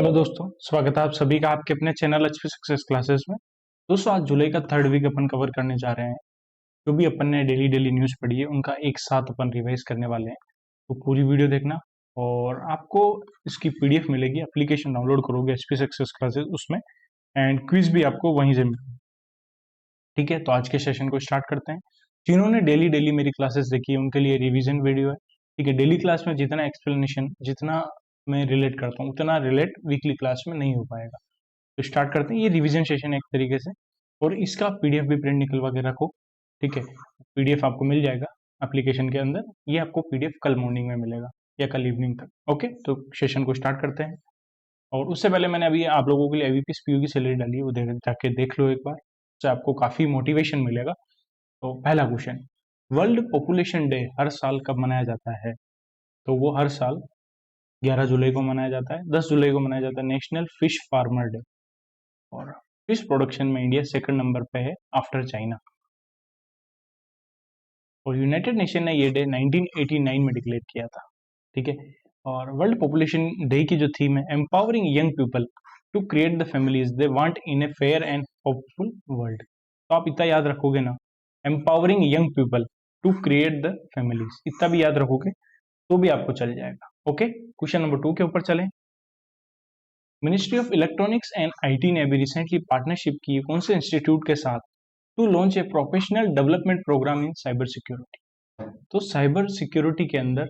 Hello दोस्तों, स्वागत है आप सभी का आपके अपने चैनल एचपी सक्सेस क्लासेस में। दोस्तों, आज जुलाई का थर्ड वीक अपन कवर करने जा रहे हैं। जो भी अपन ने डेली डेली न्यूज़ पढ़ी है उनका एक साथ अपन रिवाइज करने वाले हैं। तो पूरी वीडियो देखना और आपको इसकी पीडीएफ मिलेगी। एप्लीकेशन डाउनलोड करोगे एचपी सक्सेस क्लासेस उसमें, एंड क्विज भी आपको वहीं से मिलेगा। ठीक है, तो आज के सेशन को स्टार्ट करते हैं। जिन्होंने डेली डेली मेरी क्लासेस देखी है उनके लिए रिविजन वीडियो है। ठीक है, डेली क्लास में जितना एक्सप्लेनेशन जितना मैं रिलेट करता हूँ उतना रिलेट वीकली क्लास में नहीं हो पाएगा। तो स्टार्ट करते हैं। ये रिवीजन सेशन है एक तरीके से, और इसका पीडीएफ भी प्रिंट निकलवा के रखो। ठीक है, पीडीएफ आपको मिल जाएगा एप्लीकेशन के अंदर। ये आपको पीडीएफ कल मॉर्निंग में मिलेगा या कल इवनिंग तक। ओके, तो सेशन को स्टार्ट करते हैं। और उससे पहले मैंने अभी आप लोगों के लिए एवीपी पीयू की सैलरी डाली है, वो जाके देख लो एक बार, उससे आपको काफी मोटिवेशन मिलेगा। तो पहला क्वेश्चन, वर्ल्ड पॉपुलेशन डे हर साल कब मनाया जाता है? तो वो हर साल 11 जुलाई को मनाया जाता है। 10 जुलाई को मनाया जाता है नेशनल फिश फार्मर डे। और फिश प्रोडक्शन में इंडिया सेकंड नंबर पे है आफ्टर चाइना। और यूनाइटेड नेशन ने ये डे 1989 में डिक्लेयर किया था। ठीक है, और वर्ल्ड पॉपुलेशन डे की जो थीम है, empowering young people to create the families they want in a fair and hopeful world. तो आप इतना याद रखोगे ना, empowering young people to create the families, इतना भी याद रखोगे तो भी आपको चल जाएगा। ओके, क्वेश्चन नंबर 2 के ऊपर चलें। Ministry of electronics and IT ने अभी रिसेंटली पार्टनरशिप की है कौन से इंस्टीट्यूट के साथ, to launch a professional development program in cyber security. तो साइबर सिक्योरिटी के अंदर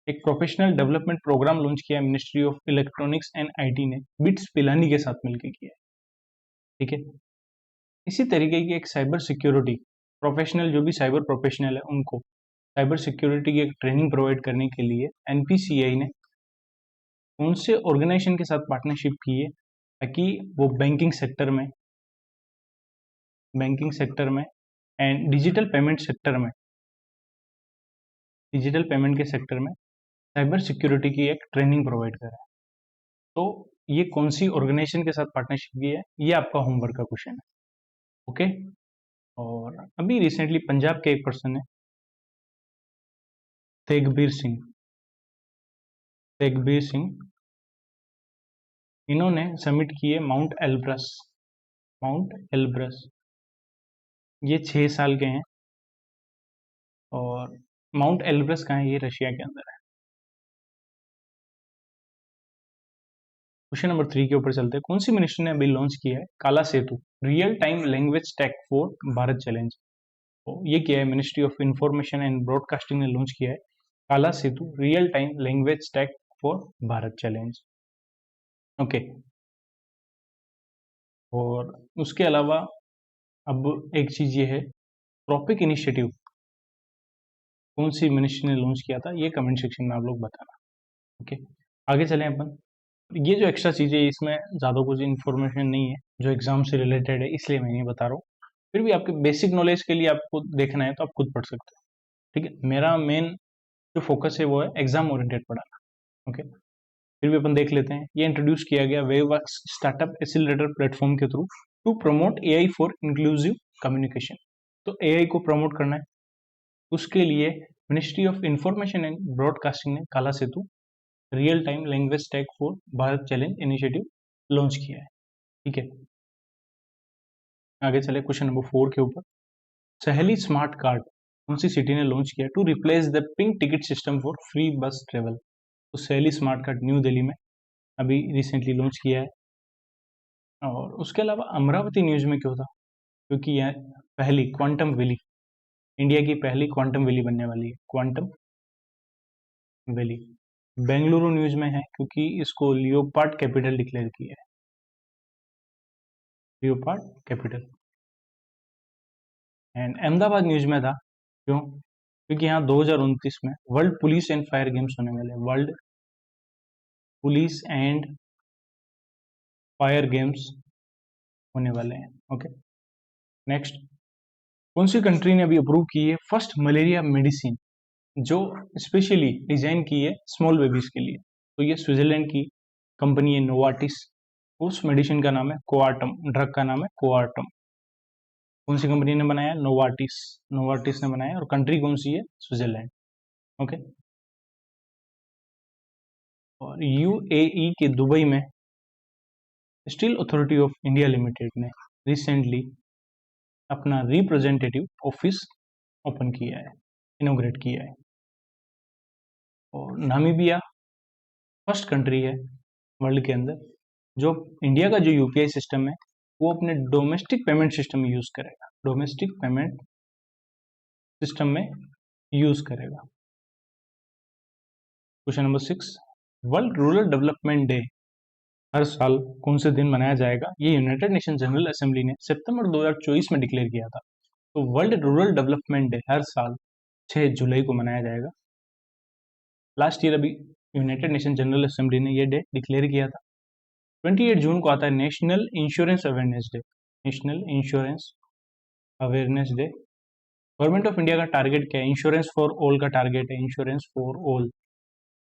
एक प्रोफेशनल डेवलपमेंट प्रोग्राम लॉन्च किया है ministry of electronics and IT ने, बिट्स पिलानी के साथ मिलकर किया है। ठीक है, इसी तरीके की एक साइबर सिक्योरिटी प्रोफेशनल, जो भी साइबर प्रोफेशनल है उनको साइबर सिक्योरिटी की एक ट्रेनिंग प्रोवाइड करने के लिए एनपीसीआई ने कौन से ऑर्गेनाइजेशन के साथ पार्टनरशिप की है, ताकि वो बैंकिंग सेक्टर में एंड डिजिटल पेमेंट के सेक्टर में साइबर सिक्योरिटी की एक ट्रेनिंग प्रोवाइड करें। तो ये कौन सी ऑर्गेनाइजेशन के साथ पार्टनरशिप की है, ये आपका होमवर्क का क्वेश्चन है। ओके, और अभी रिसेंटली पंजाब के एक पर्सन है, तेगबीर सिंह, इन्होंने सबमिट किए माउंट एलब्रस। ये 6 साल के हैं। और माउंट एलब्रस कहाँ है? ये रशिया के अंदर है। क्वेश्चन नंबर 3 के ऊपर चलते हैं। कौन सी मिनिस्ट्री ने अभी लॉन्च किया है Kala Setu real time language tag for Bharat challenge? तो ये किया है ministry of information and broadcasting ने लॉन्च किया है Kala Setu real time language tag for Bharat challenge. Okay, और उसके अलावा अब एक चीज ये है, ट्रॉपिक इनिशिएटिव कौन सी मिनिस्ट्री ने लॉन्च किया था, ये कमेंट सेक्शन में आप लोग बताना। ओके, आगे चलें अपन। ये जो एक्स्ट्रा चीजें इसमें ज्यादा कुछ इन्फॉर्मेशन नहीं है जो एग्जाम से रिलेटेड है, इसलिए मैं नहीं बता रहा हूँ। फिर भी आपके बेसिक नॉलेज के लिए आपको देखना है तो आप खुद पढ़ सकते हो। ठीक है, मेरा मेन जो फोकस है वो है एग्जाम ओरिएंटेड पढ़ाना। ओके, फिर भी अपन देख लेते हैं। ये इंट्रोड्यूस किया गया वेववर्क्स स्टार्टअप एक्सीलरेटर प्लेटफॉर्म के through to promote AI for inclusive communication. तो एआई को प्रमोट करना है, उसके लिए ministry of information and broadcasting ने Kala Setu real time language tag for Bharat challenge initiative launch किया है। ठीक है, आगे चले क्वेश्चन नंबर 4 के ऊपर। सहेली स्मार्ट कार्ड कौन सी सिटी ने लॉन्च किया to replace the pink ticket system for free bus travel? तो Saheli smart card new Delhi में अभी रिसेंटली लॉन्च किया है। और उसके अलावा अमरावती न्यूज में क्यों था? क्योंकि यह पहली क्वांटम वैली, इंडिया की पहली क्वांटम वैली बनने वाली है, क्वांटम वैली। बेंगलुरु न्यूज में है क्योंकि इसको लियोपार्ड कैपिटल डिक्लेयर किया है, leopard capital. And Ahmedabad news में था, क्यों? क्योंकि यहाँ 2029 में world police and fire games होने वाले हैं, world police and fire games होने वाले हैं। ओके, नेक्स्ट, कौन सी कंट्री ने अभी अप्रूव की है फर्स्ट मलेरिया मेडिसिन जो स्पेशली डिजाइन की है स्मॉल बेबीज के लिए? तो ये स्विट्जरलैंड की कंपनी है नोवार्टिस। उस मेडिसिन का नाम है कोआर्टम, ड्रग का नाम है कोआर्टम। कौन सी कंपनी ने बनाया? नोवार्टिस, नोवार्टिस ने बनाया। और कंट्री कौन सी है? स्विट्जरलैंड। ओके, और यूएई के दुबई में steel authority of India limited ने रिसेंटली अपना रिप्रेजेंटेटिव ऑफिस ओपन किया है, इनोग्रेट किया है। और नामीबिया फर्स्ट कंट्री है वर्ल्ड के अंदर जो इंडिया का जो यूपीआई सिस्टम है वो अपने डोमेस्टिक पेमेंट सिस्टम में यूज करेगा, डोमेस्टिक पेमेंट सिस्टम में यूज करेगा। Question number 6, world rural development day हर साल कौन से दिन मनाया जाएगा? ये यूनाइटेड नेशन जनरल असेंबली ने सितंबर 2024 में डिक्लेयर किया था। तो वर्ल्ड रूरल डेवलपमेंट डे हर साल 6 जुलाई को मनाया जाएगा। लास्ट ईयर अभी यूनाइटेड नेशन जनरल असेंबली ने ये डे डिक्लेयर किया था। 28 जून को आता है national insurance awareness day. National insurance awareness day. Government of India का टारगेट क्या है? इंश्योरेंस फॉर ऑल का टारगेट है, इंश्योरेंस फॉर ऑल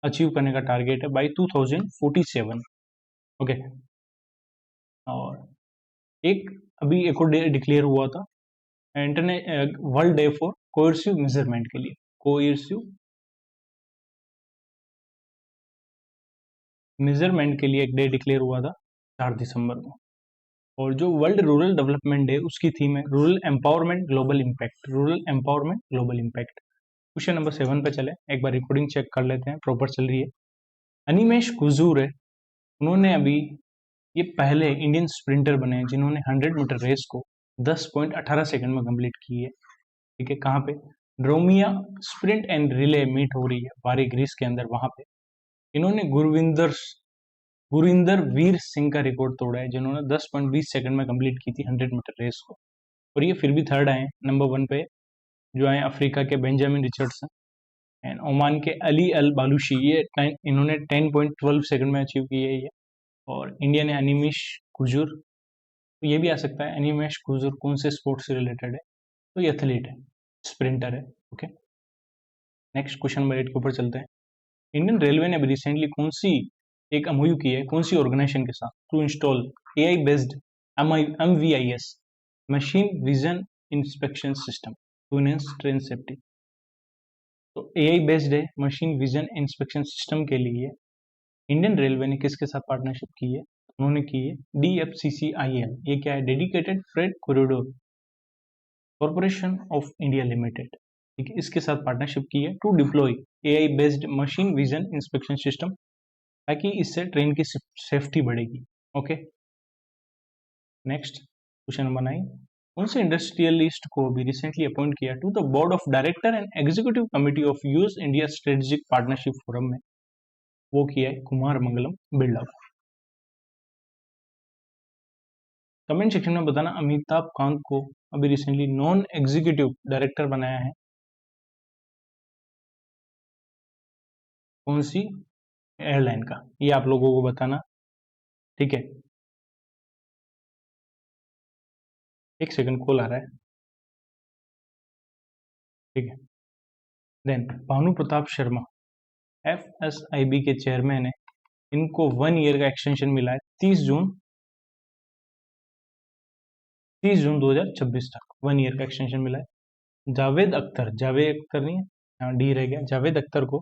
अचीव करने का टारगेट है बाई 2047। ओके। और एक और डे डिक्लेयर हुआ था internet world day for coercive measurement के लिए, कोर्सिव मेजरमेंट के लिए एक डे डिक्लेयर हुआ था 4 दिसंबर को। और जो वर्ल्ड रूरल डेवलपमेंट डे उसकी थीम है rural empowerment global impact, rural empowerment global impact. Question number 7 पे चले, एक बार रिकॉर्डिंग चेक कर लेते हैं प्रॉपर चल रही है। अनिमेश कुजूर है, उन्होंने अभी ये पहले इंडियन स्प्रिंटर बने हैं जिन्होंने 100 मीटर रेस को 10.18 सेकंड में कंप्लीट की है। ठीक है, कहाँ पे? Dromia sprint and relay meet हो रही है बारी ग्रीस के अंदर, वहां पे इन्होंने गुरिंदर वीर सिंह का रिकॉर्ड तोड़ा है जिन्होंने 10.20 सेकंड में कंप्लीट की थी 100 मीटर रेस को। और ये फिर भी थर्ड आए। नंबर 1 पे जो आए अफ्रीका के बेंजामिन रिचर्डसन एंड ओमान के अली अल बालूशी, ये इन्होंने 10.12 सेकंड में अचीव की है ये। और इंडिया ने अनिमेश कुजूर, तो ये भी आ सकता है अनिमेश कुजूर कौन से स्पोर्ट्स से रिलेटेड है? तो ये एथलीट है, स्प्रिंटर है। ओके, नेक्स्ट क्वेश्चन नंबर 8 के ऊपर चलते हैं। इंडियन रेलवे ने अभी रिसेंटली कौन सी एक एमओयू की है, कौन सी ऑर्गेनाइजेशन के साथ, to install AI based MVIS machine vision inspection system to enhance train safety. तो एआई बेस्ड है मशीन विजन इंस्पेक्शन सिस्टम के लिए इंडियन रेलवे ने किसके साथ पार्टनरशिप की है? उन्होंने की है DFCCIL। ये क्या है? Dedicated freight corridor corporation of India limited. ठीक है, इसके साथ पार्टनरशिप की है to deploy AI based machine vision inspection system, ताकि इससे ट्रेन की सेफ्टी बढ़ेगी। ओके, नेक्स्ट क्वेश्चन नंबर 9, कौन से इंडस्ट्रियलिस्ट को भी रिसेंटली अपॉइंट किया to the board of director and executive committee of US India strategic partnership forum में? वो किया है कुमार मंगलम बिरला को। कमेंट सेक्शन में बताना अमिताभ कांत को अभी रिसेंटली नॉन एग्जीक्यूटिव डायरेक्टर बनाया है कौन सी एयरलाइन का, ये आप लोगों को बताना। ठीक है, एक सेकंड कॉल आ रहा है। ठीक है, देन भानु प्रताप शर्मा FSIB के चेयरमैन है, इनको 1 ईयर का एक्सटेंशन मिला है 30 जून 2026 तक 1 ईयर का एक्सटेंशन मिला है। जावेद अख्तर नहीं है, यहाँ डी रह गया। जावेद अख्तर को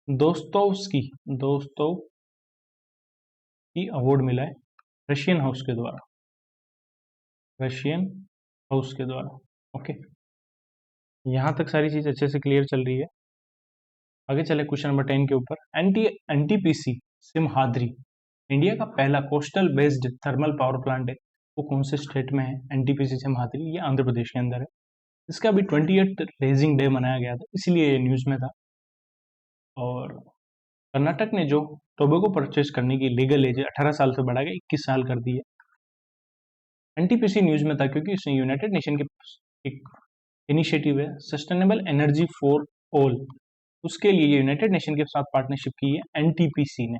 दोस्तोवस्की अवार्ड मिला है रशियन हाउस के द्वारा। ओके, यहाँ तक सारी चीज अच्छे से क्लियर चल रही है। आगे चले क्वेश्चन नंबर 10 के ऊपर। NTPC सिमहाद्री इंडिया का पहला coastal based thermal power plant है, वो कौन से स्टेट में है? NTPC सिमहाद्री, ये आंध्र प्रदेश के अंदर है। इसका अभी 28th रेजिंग डे मनाया गया था, इसलिए ये न्यूज में था। और कर्नाटक ने जो टोबैको परचेज करने की लीगल एज 18 साल से बढ़ा के 21 साल कर दी है। NTPC न्यूज में था क्योंकि इसमें यूनाइटेड नेशन के एक इनिशिएटिव है सस्टेनेबल एनर्जी फॉर ऑल, उसके लिए यूनाइटेड नेशन के साथ पार्टनरशिप की है NTPC ने।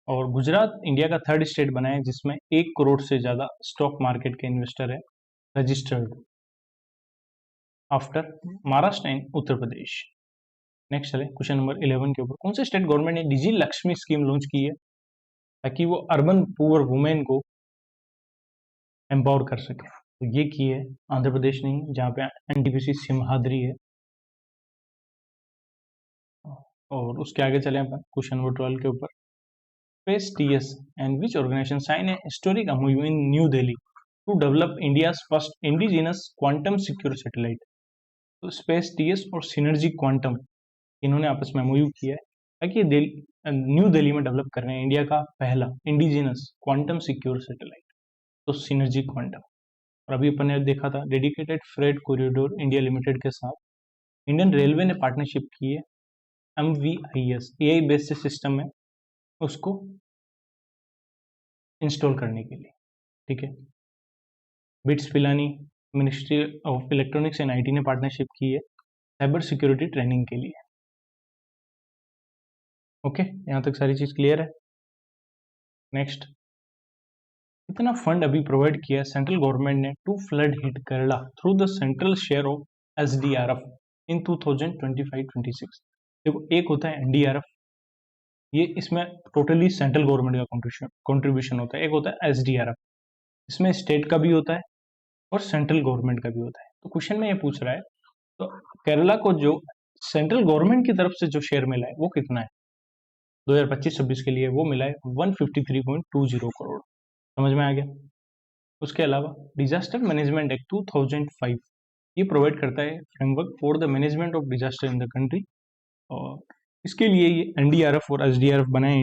और गुजरात इंडिया का 3rd स्टेट बना है जिसमें 1 करोड़ से ज्यादा स्टॉक मार्केट के इन्वेस्टर है registered, after Maharashtra and Uttar Pradesh. Next चले क्वेश्चन नंबर 11 के ऊपर। कौन से स्टेट गवर्नमेंट ने डिजी लक्ष्मी स्कीम लॉन्च की है ताकि वो अर्बन पुअर वुमेन को एम्पावर कर सके? तो ये की है आंध्र प्रदेश नहीं, जहाँ पे NTPC सिमहाद्री है। और उसके आगे चले अपन क्वेश्चन नंबर 12 के ऊपर। Space TS and which organization signed a historic MOU in New Delhi to develop India's first indigenous quantum secure satellite? तो स्पेस टीएस और सिनर्जी क्वांटम इन्होंने आपस में MOU किया है ताकि न्यू दिल्ली में डेवलप कर रहे हैं इंडिया का पहला इंडिजिनस क्वांटम सिक्योर सैटेलाइट, तो सिनर्जी क्वांटम। और अभी अपन ने देखा था dedicated freight corridor India limited के साथ इंडियन रेलवे ने पार्टनरशिप की है MVIS AI बेस्ड सिस्टम में उसको इंस्टॉल करने के लिए, ठीक है। Bits Pilani ministry of electronics and IT ने पार्टनरशिप की है साइबर सिक्योरिटी ट्रेनिंग के लिए। ओके, यहाँ तक सारी चीज क्लियर है। नेक्स्ट, कितना फंड अभी प्रोवाइड किया सेंट्रल गवर्नमेंट ने to flood hit Kerala through the central share of SDRF इन 2025-26? देखो, एक होता है NDRF, ये इसमें टोटली सेंट्रल गवर्नमेंट का कंट्रीब्यूशन होता है। एक होता है SDRF, इसमें स्टेट का भी होता है और सेंट्रल गवर्नमेंट का भी होता है। तो क्वेश्चन में ये पूछ रहा है, तो केरला को जो सेंट्रल गवर्नमेंट की तरफ से जो शेयर मिला है वो कितना है 2025-26 के लिए? वो मिला है 153.20 करोड़। समझ में आ गया? उसके अलावा डिजास्टर मैनेजमेंट एक्ट 2005 ये प्रोवाइड करता है framework for the management of disaster in the country, और इसके लिए ये NDRF और SDRF बनाए।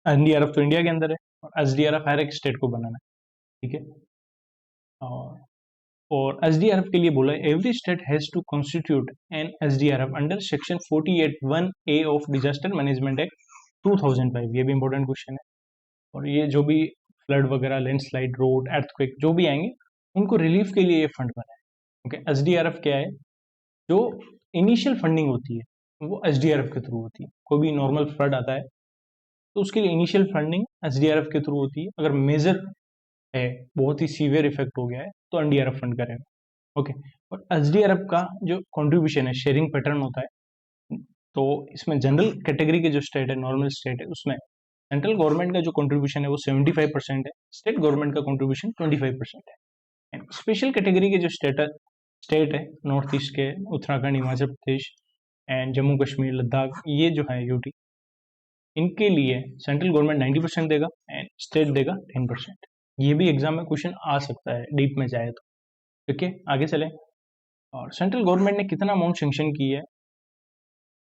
NDRF तो इंडिया के अंदर है और SDRF हर एक स्टेट को बनाना है, ठीक है। और SDRF के लिए बोला है every state has to constitute an SDRF under section 48(1)(a) of disaster management act 2005। ये भी इंपॉर्टेंट क्वेश्चन है। और ये जो भी फ्लड वगैरह, लैंडस्लाइड, रोड, अर्थक्वेक जो भी आएंगे उनको रिलीफ के लिए ये फंड बना है। ओके, SDRF क्या है? जो इनिशियल फंडिंग होती है वो SDRF के थ्रू होती है। कोई भी नॉर्मल फ्लड आता है तो उसके लिए इनिशियल फंडिंग SDRF के थ्रू होती है। अगर मेजर है, बहुत ही सीवियर इफेक्ट हो गया है, तो NDRF फंड करेगा। ओके, और SDRF का जो कंट्रीब्यूशन है, शेयरिंग पैटर्न होता है। तो इसमें जनरल कैटेगरी के जो स्टेट है, नॉर्मल स्टेट है, उसमें सेंट्रल गवर्नमेंट का जो कंट्रीब्यूशन है वो 75% है, स्टेट गवर्नमेंट का कंट्रीब्यूशन 25% है। एंड स्पेशल कैटेगरी के जो स्टेट है नॉर्थ ईस्ट के, उत्तराखंड, हिमाचल प्रदेश एंड जम्मू कश्मीर, लद्दाख, ये जो है UT, इनके लिए सेंट्रल गवर्नमेंट 90% देगा एंड स्टेट देगा 10%। ये भी एग्जाम में क्वेश्चन आ सकता है डीप में जाए तो। ठीक है, आगे चले। और सेंट्रल गवर्नमेंट ने कितना अमाउंट सेंक्शन की है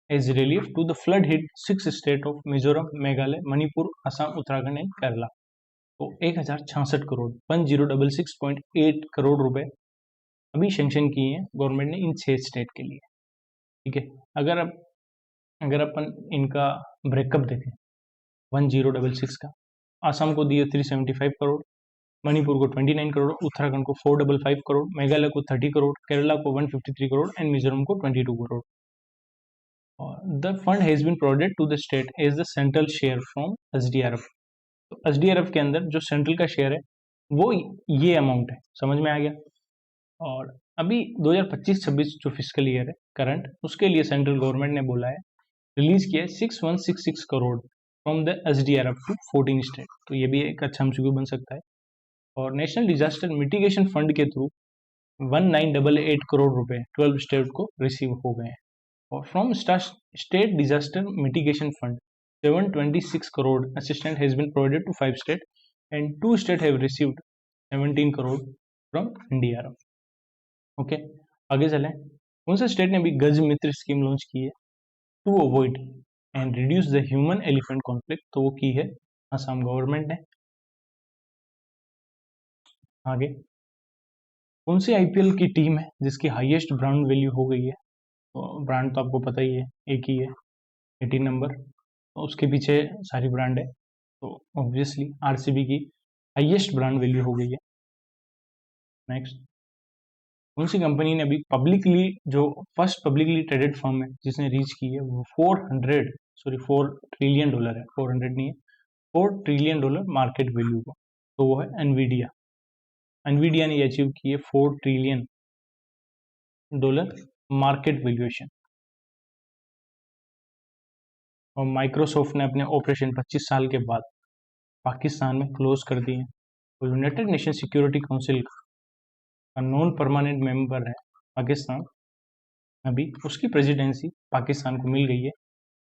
as relief to the flood hit 6 state of Mizoram, Meghalaya, Manipur, Assam, Uttarakhand and Kerala? तो 1066 करोड़ 1066.8 करोड़ रुपए अभी सेंक्शन किए हैं गवर्नमेंट ने इन 6 स्टेट के लिए। ठीक है, अगर अपन इनका ब्रेकअप देखें 1066 का, असम को दिए 375 करोड़, मणिपुर को 29 करोड़, उत्तराखंड को 455 करोड़, मेघालय को 30 करोड़, केरला को 153 करोड़ एंड मिजोरम को 22 crore. The fund has been provided to the state as the central share from SDRF। तो SDRF के अंदर जो सेंट्रल का शेयर है वो ये अमाउंट है। समझ में आ गया? और अभी 2025-26 जो फिजिकल ईयर है करंट, उसके लिए सेंट्रल गवर्नमेंट ने बोला है, रिलीज किया है 6166 crore from the SDRF to 14 state. तो ये भी एक अच्छा MCQ बन सकता है। और नेशनल डिजास्टर मिटिगेशन फंड के थ्रू 1988 करोड़ रुपए 12 स्टेट को रिसीव हो गए हैं। और from state disaster mitigation fund 726 crore assistance has been provided to 5 states and 2 states have received 17 crore from NDRF। Okay, आगे चलें। कौन से स्टेट ने भी गज मित्र स्कीम लॉन्च की है to avoid and reduce the human elephant conflict? तो वो की है असम गवर्नमेंट ने। आगे, कौन सी IPL की टीम है जिसकी हाईएस्ट ब्रांड वैल्यू हो गई है? तो ब्रांड तो आपको पता ही है, एक ही है, 18 नंबर। तो उसके पीछे सारी ब्रांड है, तो ऑब्वियसली RCB की हाईएस्ट ब्रांड वैल्यू हो गई है। नेक्स्ट, कौन सी कंपनी ने अभी जो फर्स्ट पब्लिकली ट्रेडेड फर्म है जिसने रीच की है वो $4 ट्रिलियन है, 400 नहीं है, $4 ट्रिलियन मार्केट वैल्यू को, तो वो है एनवीडिया। एनवीडिया ने अचीव की है $4 ट्रिलियन मार्केट वैल्यूएशन। और माइक्रोसॉफ्ट ने अपने ऑपरेशन 25 साल के बाद पाकिस्तान में क्लोज कर दिए। तो यूनाइटेड नेशन सिक्योरिटी काउंसिल का नॉन परमानेंट मेंबर है पाकिस्तान, अभी उसकी प्रेसिडेंसी पाकिस्तान को मिल गई है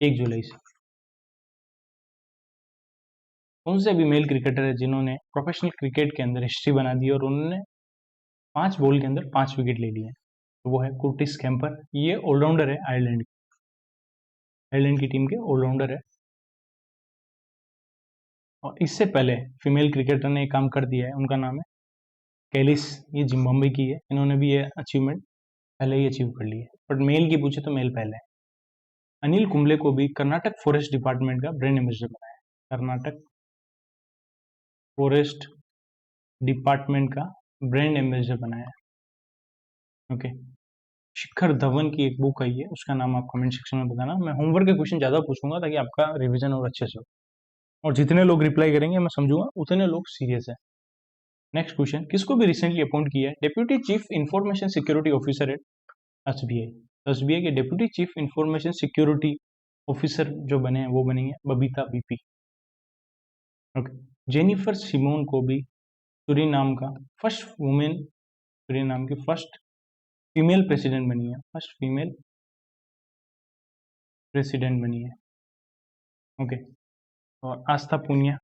1 जुलाई से। कौन से अभी मेल क्रिकेटर है जिन्होंने प्रोफेशनल क्रिकेट के अंदर हिस्ट्री बना दी और उन्होंने 5 बॉल के अंदर 5 विकेट ले लिए? तो वो है कुर्टिस कैम्पर। ये ऑलराउंडर है, आयरलैंड की टीम के ऑलराउंडर है। और इससे पहले फीमेल क्रिकेटर ने एक काम कर दिया है, उनका नाम है कैलिस। ये जिम्बाब्वे की है, इन्होंने भी ये अचीवमेंट पहले ही अचीव कर ली है। बट मेल की पूछे तो मेल पहले है। अनिल कुंबले को भी कर्नाटक फॉरेस्ट डिपार्टमेंट का ब्रांड एम्बेसडर बनाया है। कर्नाटक फॉरेस्ट डिपार्टमेंट का ब्रांड एम्बेसडर बनाया है। ओके। शिखर धवन की एक बुक आई है, उसका नाम आप कमेंट सेक्शन में बताना। मैं होमवर्क के क्वेश्चन ज़्यादा पूछूंगा ताकि आपका रिवीजन और अच्छे से हो, और जितने लोग रिप्लाई करेंगे मैं समझूंगा उतने लोग सीरियस है। नेक्स्ट क्वेश्चन, किसको भी रिसेंटली अपॉइंट किया है deputy chief information security officer at SBI? SBI के deputy chief information security officer जो बने हैं वो बनी है Babita B P. Okay. Jennifer Simon को भी सूरीनाम का फर्स्ट वुमेन, सूरीनाम की फर्स्ट फीमेल प्रेसिडेंट बनी है, फर्स्ट फीमेल प्रेसिडेंट बनी है। ओके। और आस्था पूनिया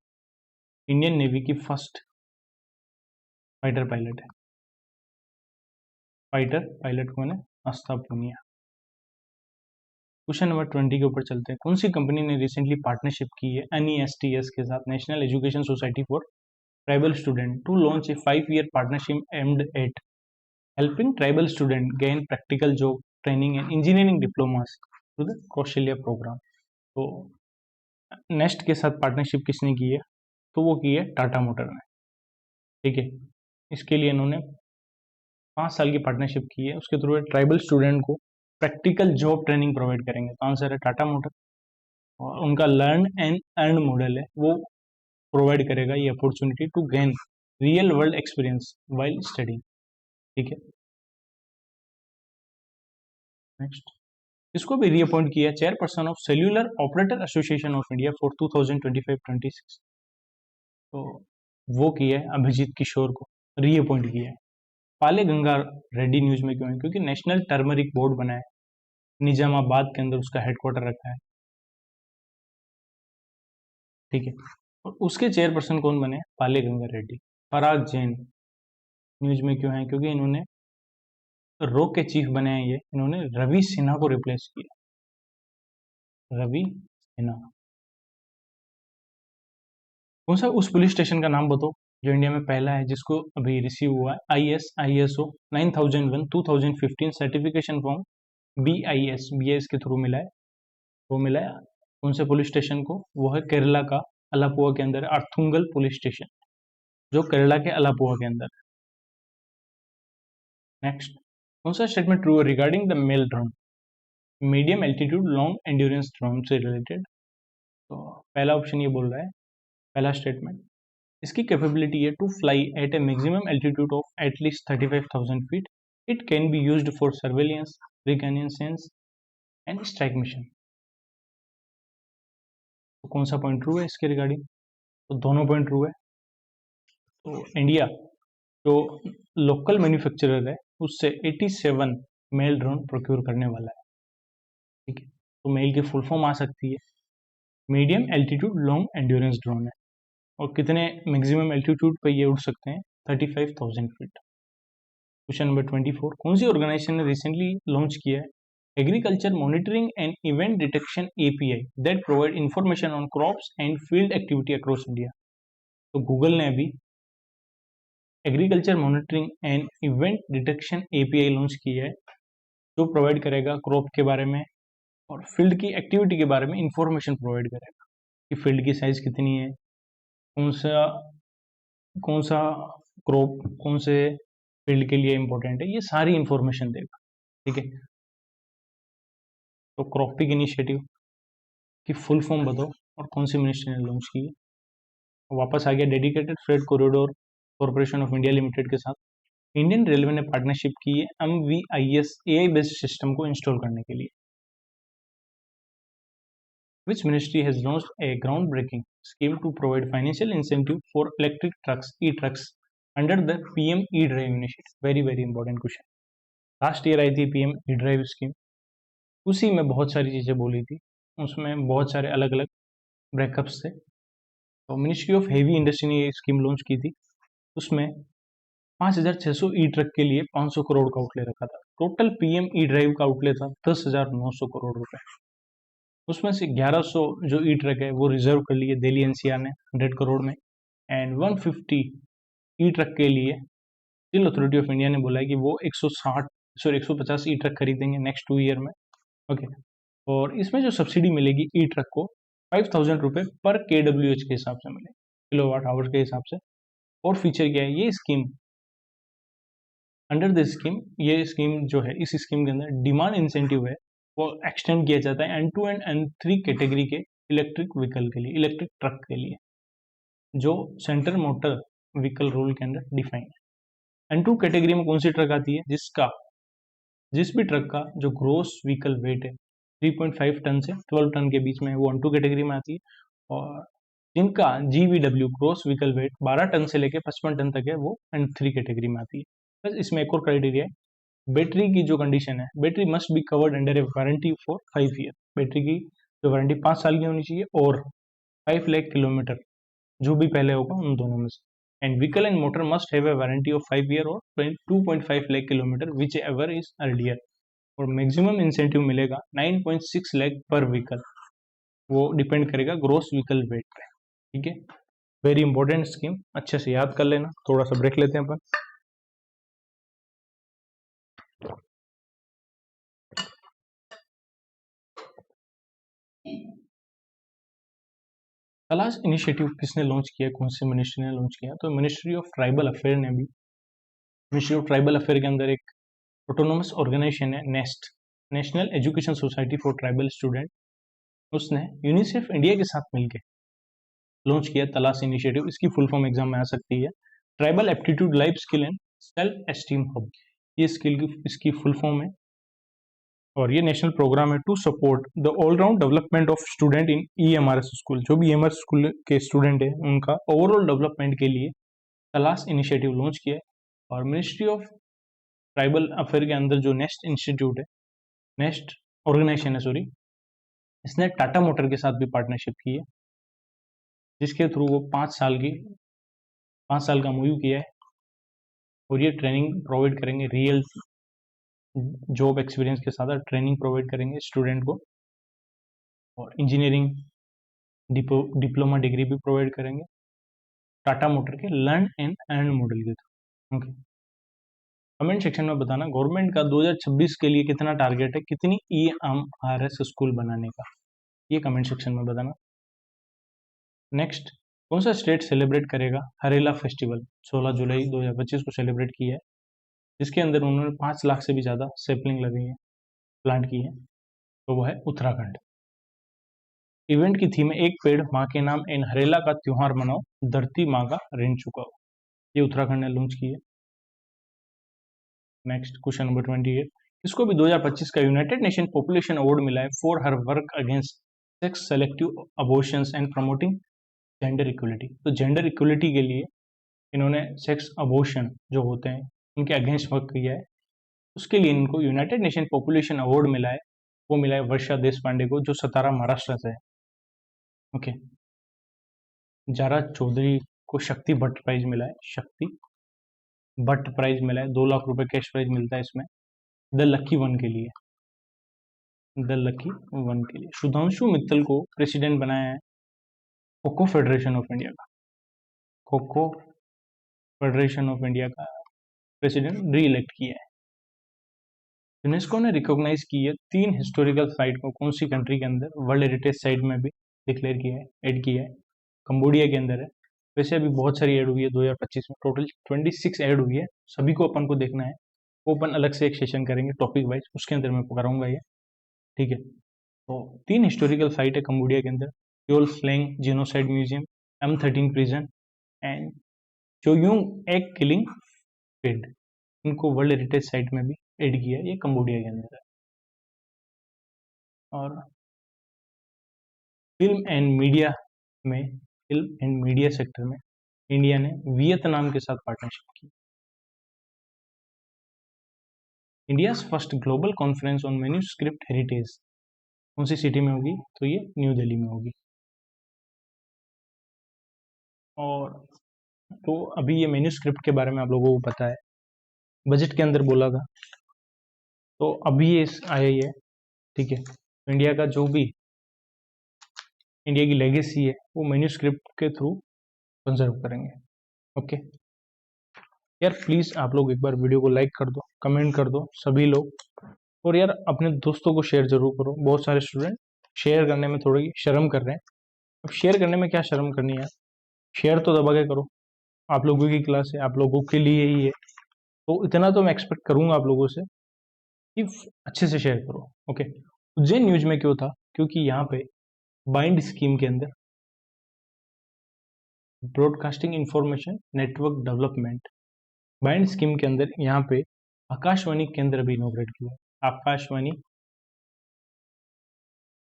इंडियन नेवी की फर्स्ट फाइटर पायलट है। फाइटर पायलट कौन है? आस्था पूनिया। क्वेश्चन नंबर 20 के ऊपर चलते हैं। कौन सी कंपनी ने रिसेंटली पार्टनरशिप की है NESTS के साथ, national education society for tribal student, to launch a 5-year partnership aimed at helping tribal student gain practical job training and engineering diplomas through the Kaushalya program? तो नेस्ट के साथ partnership किसने की है? तो वो की है टाटा मोटर ने। ठीक है। इसके लिए इन्होंने 5 साल की पार्टनरशिप की है, उसके थ्रू ट्राइबल स्टूडेंट को प्रैक्टिकल जॉब ट्रेनिंग प्रोवाइड करेंगे। तो आंसर है टाटा मोटर। और उनका लर्न एंड अर्न मॉडल है, वो प्रोवाइड करेगा ये opportunity to gain real world experience while studying. ठीक है। नेक्स्ट, इसको भी रीअपॉइंट किया chairperson of cellular operator association of India for 2025-26। तो वो किया है अभिजीत किशोर को रीअपॉइंट किया है। पाले गंगा रेड्डी न्यूज में क्यों है? क्योंकि नेशनल टर्मरिक बोर्ड बना है, निजामाबाद के अंदर उसका हेडक्वार्टर रखा है। ठीक है। और उसके चेयरपर्सन कौन बने? पाले गंगा रेड्डी। पराग जैन न्यूज में क्यों है? क्योंकि इन्होंने रो के चीफ बने हैं, ये इन्होंने रवि सिन्हा को रिप्लेस किया। रवि सिन्हा। कौन सा उस पुलिस स्टेशन का नाम बताओ जो इंडिया में पहला है जिसको अभी रिसीव हुआ है ISO 9001 2015 सर्टिफिकेशन फॉर्म BIS के थ्रू मिला है? वो मिला है कौन से पुलिस स्टेशन को? वो है केरला का अलापुआ के अंदर अर्थुंगल पुलिस स्टेशन, जो केरला के अलापुआ के अंदर है। नेक्स्ट, कौन सा स्टेटमेंट ट्रू है regarding the MALE drone? Medium altitude long endurance drone से रिलेटेड। तो पहला ऑप्शन ये बोल रहा है, पहला स्टेटमेंट, इसकी कैपेबिलिटी है to fly at a maximum altitude of at least 35,000 feet. It can be used for surveillance, reconnaissance and strike mission. तो कौन सा पॉइंट ट्रू है इसके रिगार्डिंग? तो दोनों पॉइंट ट्रू है। तो इंडिया जो लोकल मैन्युफैक्चरर है उससे 87 मेल ड्रोन प्रोक्योर करने वाला है। ठीक है। तो मेल की फुल फॉर्म आ सकती है medium altitude long endurance drone है। और कितने मैक्सिमम एल्टीट्यूड पे ये उड़ सकते हैं? 35,000 फीट। क्वेश्चन नंबर 24, कौन सी ऑर्गेनाइजेशन ने रिसेंटली लॉन्च किया है agriculture monitoring and event detection API that provide information on crops and field activity across India? तो गूगल ने अभी agriculture monitoring and event detection API launch की है, जो प्रोवाइड करेगा क्रॉप के बारे में और फील्ड की एक्टिविटी के बारे में इंफॉर्मेशन प्रोवाइड करेगा कि फील्ड की साइज कितनी है, कौन सा कौन सा क्रॉप कौन से फील्ड के लिए इंपॉर्टेंट है, ये सारी इंफॉर्मेशन देगा। ठीक है। तो क्रॉपिंग इनिशिएटिव की फुल फॉर्म बताओ और कौन सी मिनिस्ट्री ने लॉन्च की है? वापस आ गया dedicated freight corridor corporation of India limited के साथ। इंडियन रेलवे ने पार्टनरशिप की है MVIS AI बेस्ड सिस्टम को इंस्टॉल करने के लिए। Which ministry has launched a groundbreaking scheme to provide financial incentive for electric trucks, e-trucks, under the PM E-Drive initiative? Very important question. Last year I थी PM E-Drive scheme, उसी में बहुत सारी चीज़ें बोली थी, उसमें बहुत सारे अलग अलग ब्रेकअप्स थे। तो मिनिस्ट्री ऑफ हेवी इंडस्ट्री ने ये स्कीम लॉन्च की थी। उसमें 5,600 ई ट्रक के लिए 500 करोड़ का आउटले रखा था। टोटल पीएम ई ड्राइव का आउटले था 10,900 करोड़ रुपए। उसमें से 1100 जो ई ट्रक है वो रिजर्व कर लिए दिल्ली एनसीआर ने 100 करोड़ में, एंड 150 ई ट्रक के लिए स्टील अथॉरिटी ऑफ इंडिया ने बोला है कि वो 150 ई ट्रक खरीदेंगे नेक्स्ट 2 ईयर में। ओके, और इसमें जो सब्सिडी मिलेगी ई ट्रक को 5,000 रुपये पर KWH के हिसाब से मिले, किलोवाट आवर्स के हिसाब से। और फीचर क्या है, ये स्कीम अंडर द स्कीम, ये स्कीम जो है इस स्कीम के अंदर डिमांड इंसेंटिव है वो एक्सटेंड किया जाता है N2 एंड N3 कैटेगरी के इलेक्ट्रिक व्हीकल के लिए, इलेक्ट्रिक ट्रक के लिए, जो सेंटर मोटर व्हीकल रूल के अंदर डिफाइन है। N2 कैटेगरी में कौन सी ट्रक आती है, जिस भी ट्रक का जो ग्रोस व्हीकल वेट है 3.5 टन से 12 टन के बीच में, वो N2 कैटेगरी में आती है। और जिनका GVW gross vehicle weight 12 ton से लेकर 55 टन तक है, वो N3 कैटेगरी में आती है। बस इसमें एक और क्राइटेरिया है, बैटरी की जो कंडीशन है, battery must be covered under A warranty for 5 year. Battery की जो वारंटी 5 साल की होनी चाहिए, और 5 लाख किलोमीटर जो भी पहले होगा उन दोनों में से। And vehicle and motor must have a warranty of 5 year और 2.5 lakh kilometre which ever is earlier. और मैक्सिमम इंसेंटिव मिलेगा 9.6 लाख पर व्हीकल, वो डिपेंड करेगा ग्रोस व्हीकल वेट पे। ठीक है, वेरी इंपॉर्टेंट स्कीम, अच्छे से याद कर लेना। थोड़ा सा ब्रेक लेते हैं अपन। तलाश इनिशिएटिव किसने लॉन्च किया, कौन से मिनिस्ट्री ने लॉन्च किया, तो मिनिस्ट्री ऑफ ट्राइबल अफेयर ने भी, मिनिस्ट्री ऑफ ट्राइबल अफेयर के अंदर एक ऑटोनोमस ऑर्गेनाइजेशन है nest, national education society for tribal student, उसने यूनिसेफ इंडिया के साथ मिलकर लॉन्च किया तलाश इनिशिएटिव। इसकी फुल फॉर्म एग्जाम में आ सकती है, tribal aptitude life skill and self esteem hub, ये स्किल की इसकी फुल फॉर्म है। और ये नेशनल प्रोग्राम है to support the all round development of student in EMRS school. जो भी EMRS स्कूल के स्टूडेंट है उनका ओवरऑल डेवलपमेंट के लिए तलाश इनिशिएटिव लॉन्च किया है। और मिनिस्ट्री ऑफ ट्राइबल अफेयर के अंदर जो नेस्ट इंस्टीट्यूट है, नेस्ट ऑर्गेनाइजेशन है सॉरी, इसने टाटा मोटर के साथ भी पार्टनरशिप की है, जिसके थ्रू वो 5 साल का MOU किया है। और ये ट्रेनिंग प्रोवाइड करेंगे, रियल जॉब एक्सपीरियंस के साथ ट्रेनिंग प्रोवाइड करेंगे स्टूडेंट को, और इंजीनियरिंग डिप्लोमा डिग्री भी प्रोवाइड करेंगे टाटा मोटर के लर्न एंड अर्न मॉडल के थ्रू। ओके, कमेंट सेक्शन में बताना गवर्नमेंट का 2026 के लिए कितना टारगेट है, कितनी EMRS स्कूल बनाने का, ये कमेंट सेक्शन में बताना। नेक्स्ट, कौन सा स्टेट सेलिब्रेट करेगा हरेला फेस्टिवल, 16 जुलाई 2025 को सेलिब्रेट किया है, जिसके अंदर उन्होंने 5 लाख से भी ज़्यादा सेपलिंग लगाई है, प्लांट की है, तो वो है उत्तराखंड। इवेंट की थीम है एक पेड़ माँ के नाम एंड हरेला का त्योहार मनाओ, धरती माँ का ऋण चुकाओ, ये उत्तराखंड ने लॉन्च की है। नेक्स्ट क्वेश्चन नंबर 28, इसको भी 2025 का यूनाइटेड नेशन पॉपुलेशन अवार्ड मिला है for her work against sex selective abortions and promoting gender equality. तो जेंडर इक्वलिटी के लिए इन्होंने सेक्स अबॉर्शन जो होते हैं उनके अगेंस्ट वर्क किया है, उसके लिए इनको यूनाइटेड नेशन पॉपुलेशन अवार्ड मिला है। वो मिला है वर्षा देश पांडे को, जो सतारा महाराष्ट्र से है। ओके, जारा चौधरी को शक्ति भट्ट प्राइज मिला है, शक्ति भट्ट प्राइज मिला है, 2 लाख रुपए कैश प्राइज मिलता है इसमें द लकी वन के लिए, द लकी वन के लिए। सुधांशु मित्तल को प्रेसिडेंट बनाया है खोखो फेडरेशन ऑफ इंडिया का, खोखो फेडरेशन ऑफ इंडिया का प्रेसिडेंट री इलेक्ट किया है। यूनेस्को ने रिकॉग्नाइज की है 3 हिस्टोरिकल साइट को, कौन सी कंट्री के अंदर, वर्ल्ड हेरिटेज साइट में भी डिक्लेयर किया है, ऐड किया है, कंबोडिया के अंदर है। वैसे अभी बहुत सारी ऐड हुई है 2025 में, टोटल 26 ऐड हुई है, सभी को अपन को देखना है, वो अपन अलग से एक सेशन करेंगे टॉपिक वाइज, उसके अंदर मैं कराऊंगा ये। ठीक है, तो 3 हिस्टोरिकल साइट है कंबोडिया के अंदर, Tuol Sleng genocide museum, M13 prison and Choeung Ek killing field, इनको वर्ल्ड हेरिटेज साइट में भी ऐड किया है, ये कंबोडिया के अंदर है। और फिल्म एंड मीडिया सेक्टर में इंडिया ने वियतनाम के साथ पार्टनरशिप की। India first global conference on manuscript heritage कौन सी सिटी में होगी, तो ये न्यू दिल्ली में होगी। और तो अभी ये मेन्यूस्क्रिप्ट के बारे में आप लोगों को पता है, बजट के अंदर बोला था, तो अभी ये आया ही है, ठीक है। इंडिया का जो भी इंडिया की लेगेसी है वो मेन्यूस्क्रिप्ट के थ्रू कंजर्व करेंगे। ओके यार, प्लीज आप लोग एक बार वीडियो को लाइक कर दो, कमेंट कर दो सभी लोग, और यार अपने दोस्तों को शेयर जरूर करो। बहुत सारे स्टूडेंट शेयर करने में थोड़ी शर्म कर रहे हैं। अब शेयर करने में क्या शर्म करनी है, शेयर तो दबा के करो। आप लोगों की क्लास है, आप लोगों के लिए ही है, तो इतना तो मैं एक्सपेक्ट करूंगा आप लोगों से कि अच्छे से शेयर करो। ओके, उज्जैन न्यूज में क्यों था, क्योंकि यहाँ पे बाइंड स्कीम के अंदर broadcasting information network development, bind scheme के अंदर यहाँ पे आकाशवाणी केंद्र भी इनॉग्रेट किया। आकाशवाणी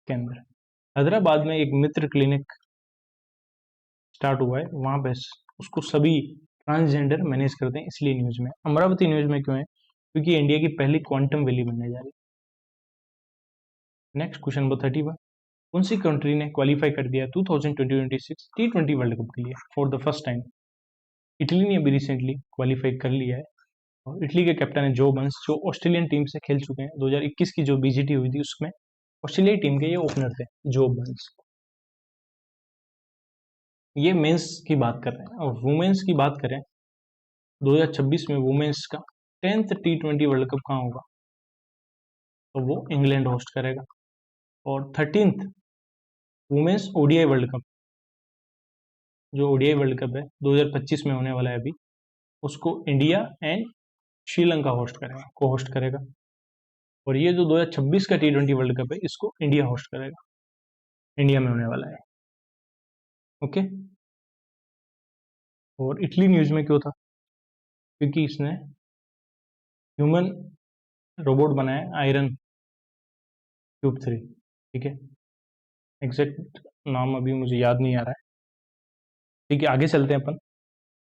केंद्र हैदराबाद में एक मित्र क्लिनिक स्टार्ट हुआ है, वहां पे उसको सभी ट्रांसजेंडर मैनेज करते हैं, इसलिए न्यूज में। अमरावती न्यूज में क्यों है, क्योंकि इंडिया की पहली क्वांटम वैली बनने जा रही है। नेक्स्ट क्वेश्चन नंबर 31, कौन सी कंट्री ने क्वालिफाई कर दिया 2026 T20 वर्ल्ड कप के लिए for the first time? Italy ने अभी रिसेंटली क्वालिफाई कर लिया है, और इटली के कैप्टन है जो बंस, जो ऑस्ट्रेलियन टीम से खेल चुके हैं। 2021 की जो बीजीटी हुई थी उसमें ऑस्ट्रेलिया टीम के ये ओपनर थे, जो बंस। ये मेंस की बात कर रहे हैं, और वुमेन्स की बात करें 2026 में वुमेन्स का 10th T20 वर्ल्ड कप कहाँ होगा, तो वो इंग्लैंड होस्ट करेगा। और 13th women's ODI world cup, जो ओडीआई वर्ल्ड कप है 2025 में होने वाला है अभी, उसको इंडिया एंड श्रीलंका होस्ट करेगा, को होस्ट करेगा। और ये जो 2026 का T20 वर्ल्ड कप है, इसको इंडिया होस्ट करेगा, इंडिया में होने वाला है। ओके, और इटली न्यूज में क्यों था, क्योंकि इसने ह्यूमन रोबोट बनाया आयरन क्यूब 3, ठीक है। एग्जैक्ट नाम अभी मुझे याद नहीं आ रहा है, ठीक है। आगे चलते हैं अपन,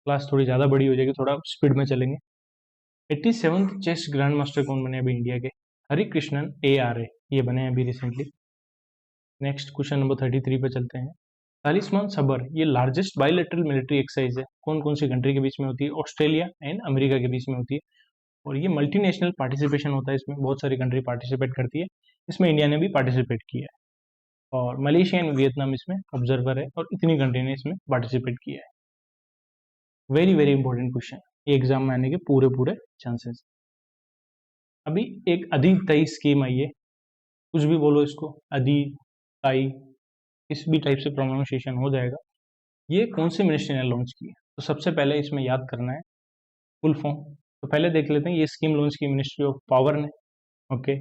क्लास थोड़ी ज़्यादा बड़ी हो जाएगी, थोड़ा स्पीड में चलेंगे। 87th चेस ग्रैंड मास्टर कौन बने अभी इंडिया के? हरि कृष्णन ARA, ये बने हैं अभी रिसेंटली। नेक्स्ट क्वेश्चन नंबर 33 पे चलते हैं। तालिस्मान सबर, ये लार्जेस्ट बायलैटरल मिलिट्री एक्सरसाइज है, कौन कौन सी कंट्री के बीच में होती है? ऑस्ट्रेलिया एंड अमेरिका के बीच में होती है, और ये मल्टीनेशनल पार्टिसिपेशन होता है, इसमें बहुत सारी कंट्री पार्टिसिपेट करती है। इसमें इंडिया ने भी पार्टिसिपेट किया है, और मलेशिया एंड वियतनाम इसमें ऑब्जर्वर है, और इतनी कंट्री ने इसमें पार्टिसिपेट किया है। वेरी वेरी इंपॉर्टेंट क्वेश्चन, ये एग्जाम में आने के पूरे पूरे चांसेस। अभी एक अधितई स्कीम आई है, कुछ भी बोलो इसको, अधितई, किस भी टाइप से प्रोनाउंसिएशन हो जाएगा। ये कौन सी मिनिस्ट्री ने लॉन्च की है? तो सबसे पहले इसमें याद करना है फुल फॉर्म। तो पहले देख लेते हैं, ये स्कीम लॉन्च की मिनिस्ट्री ऑफ पावर ने। ओके,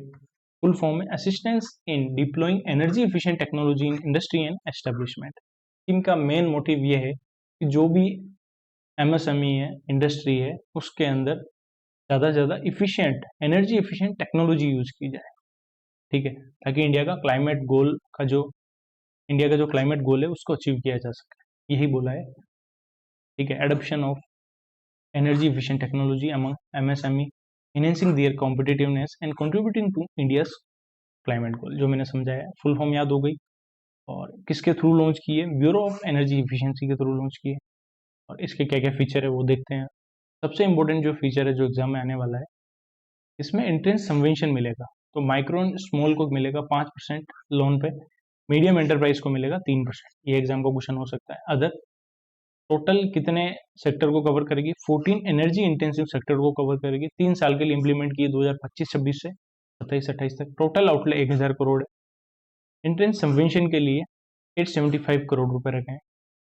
फुल फॉर्म में assistance in deploying energy efficient technology in industry and establishment. इनका मेन मोटिव ये है कि जो भी MSME है, इंडस्ट्री है, उसके अंदर ज़्यादा से ज़्यादा efficient energy efficient technology use की जाए, ठीक है, ताकि इंडिया का जो क्लाइमेट गोल है उसको अचीव किया जा सके, यही बोला है, ठीक है। Adoption of energy efficient technology among MSME, enhancing their competitiveness and contributing to India's climate goal, जो मैंने समझाया। फुल फॉर्म याद हो गई, और किसके थ्रू लॉन्च की है? ब्यूरो ऑफ एनर्जी इफिशियंसी के थ्रू लॉन्च की है, और इसके क्या क्या फीचर है वो देखते हैं। सबसे इंपॉर्टेंट जो फीचर है जो एग्जाम में आने वाला है, इसमें एंट्रेंस सबवेंशन मिलेगा। तो माइक्रो एंड स्मॉल को मिलेगा 5% लोन पे, मीडियम एंटरप्राइज को मिलेगा 3%। ये एग्जाम का क्वेश्चन हो सकता है। अदर टोटल कितने सेक्टर को कवर करेगी? 14 एनर्जी इंटेंसिव सेक्टर को कवर करेगी। 3 साल के लिए इंप्लीमेंट की 2025-26 से 27-28 तक। टोटल आउटले 1000 करोड़ है। एंट्रेंस सबवेंशन के लिए 875 करोड़ रुपए रखे हैं,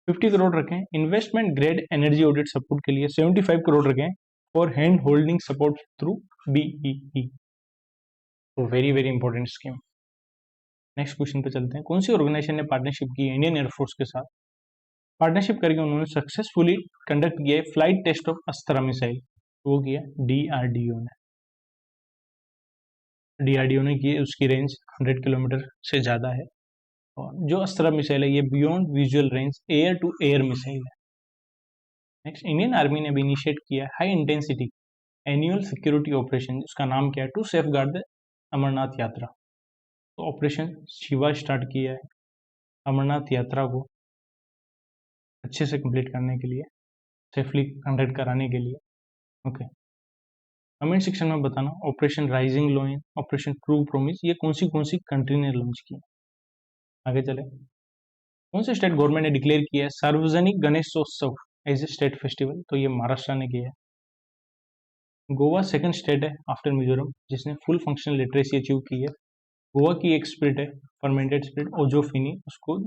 50 करोड़ रखे हैं investment grade energy audit support के लिए, 75 करोड़ रखे हैं और hand holding support through BEE। तो very very important scheme. Next question पे चलते हैं। कौन सी ऑर्गेनाइजेशन ने पार्टनरशिप की है इंडियन एयरफोर्स के साथ? पार्टनरशिप करके उन्होंने सक्सेसफुली कंडक्ट किया है flight test of Astra missile, वो किया DRDO ने। DRDO ने की, उसकी रेंज 100 किलोमीटर से ज़्यादा है, और जो अस्त्रा मिसाइल है ये beyond visual range air to air missile है। नेक्स्ट, इंडियन आर्मी ने भी इनिशिएट किया high intensity annual security operation, उसका नाम क्या है? To safeguard the Amarnath Yatra. तो ऑपरेशन शिवा स्टार्ट किया है अमरनाथ यात्रा को अच्छे से कंप्लीट करने के लिए, सेफली कंडक्ट कराने के लिए। ओके, कमेंट सेक्शन में बताना operation rising lion, operation true promise ये कौन सी कंट्री ने लॉन्च किया। आगे चले, कौन से स्टेट गवर्नमेंट ने डिक्लेयर किया है Sarvajanik Ganeshotsav as a state festival, तो ये महाराष्ट्र ने किया है। गोवा सेकंड स्टेट है आफ्टर मिजोरम जिसने फुल फंक्शनल लिटरेसी अचीव की है। गोवा की एक स्पिरिट है फर्मेंटेड स्पिरिट ओजोफिनी, उसको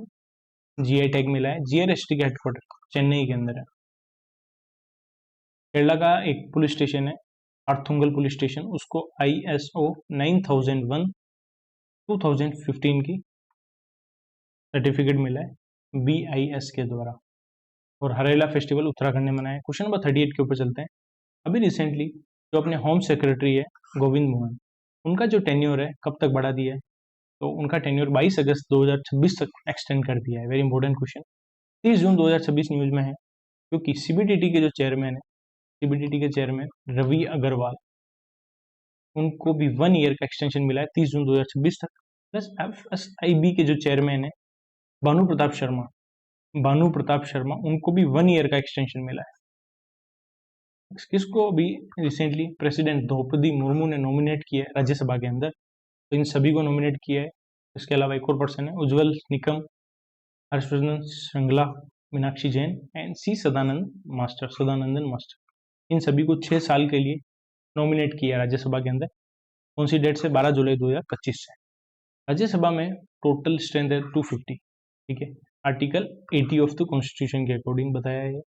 जीआई टैग मिला है। जीआरएसटी का हेडक्वार्टर चेन्नई के अंदर है। केरला का एक पुलिस स्टेशन है अर्थुंगल पुलिस स्टेशन, उसको ISO 9001 2015 की सर्टिफिकेट मिला है BIS के द्वारा। और हरेला फेस्टिवल उत्तराखंड ने मनाया। क्वेश्चन नंबर 38 के ऊपर चलते हैं। अभी रिसेंटली जो अपने होम सेक्रेटरी है गोविंद मोहन, उनका जो टेन्योर है कब तक बढ़ा दिया है, तो उनका टेन्योर 22 अगस्त 2026 तक एक्सटेंड कर दिया है। Very important question. 30 जून 2026 न्यूज में है, क्योंकि CBDT के जो चेयरमैन है, CBDT के चेयरमैन रवि अग्रवाल, उनको भी 1 ईयर का एक्सटेंशन मिला है 30 जून 2026 तक। प्लस FSIB के जो चेयरमैन है भानु प्रताप शर्मा, उनको भी 1 ईयर का एक्सटेंशन मिला है। किसको भी रिसेंटली प्रेसिडेंट द्रौपदी मुर्मू ने नॉमिनेट किया है राज्यसभा के अंदर, तो इन सभी को नॉमिनेट किया है। इसके अलावा एक और पर्सन है उज्जवल निकम, हर्षवर्धन श्रृंगला, मीनाक्षी जैन एंड सदानंदन मास्टर, इन सभी को 6 साल के लिए नॉमिनेट किया राज्यसभा के अंदर। कौन सी डेट से? 12 जुलाई 2025 से। राज्यसभा में टोटल स्ट्रेंथ है 250, ठीक है, आर्टिकल 80 ऑफ द कॉन्स्टिट्यूशन के अकॉर्डिंग बताया है।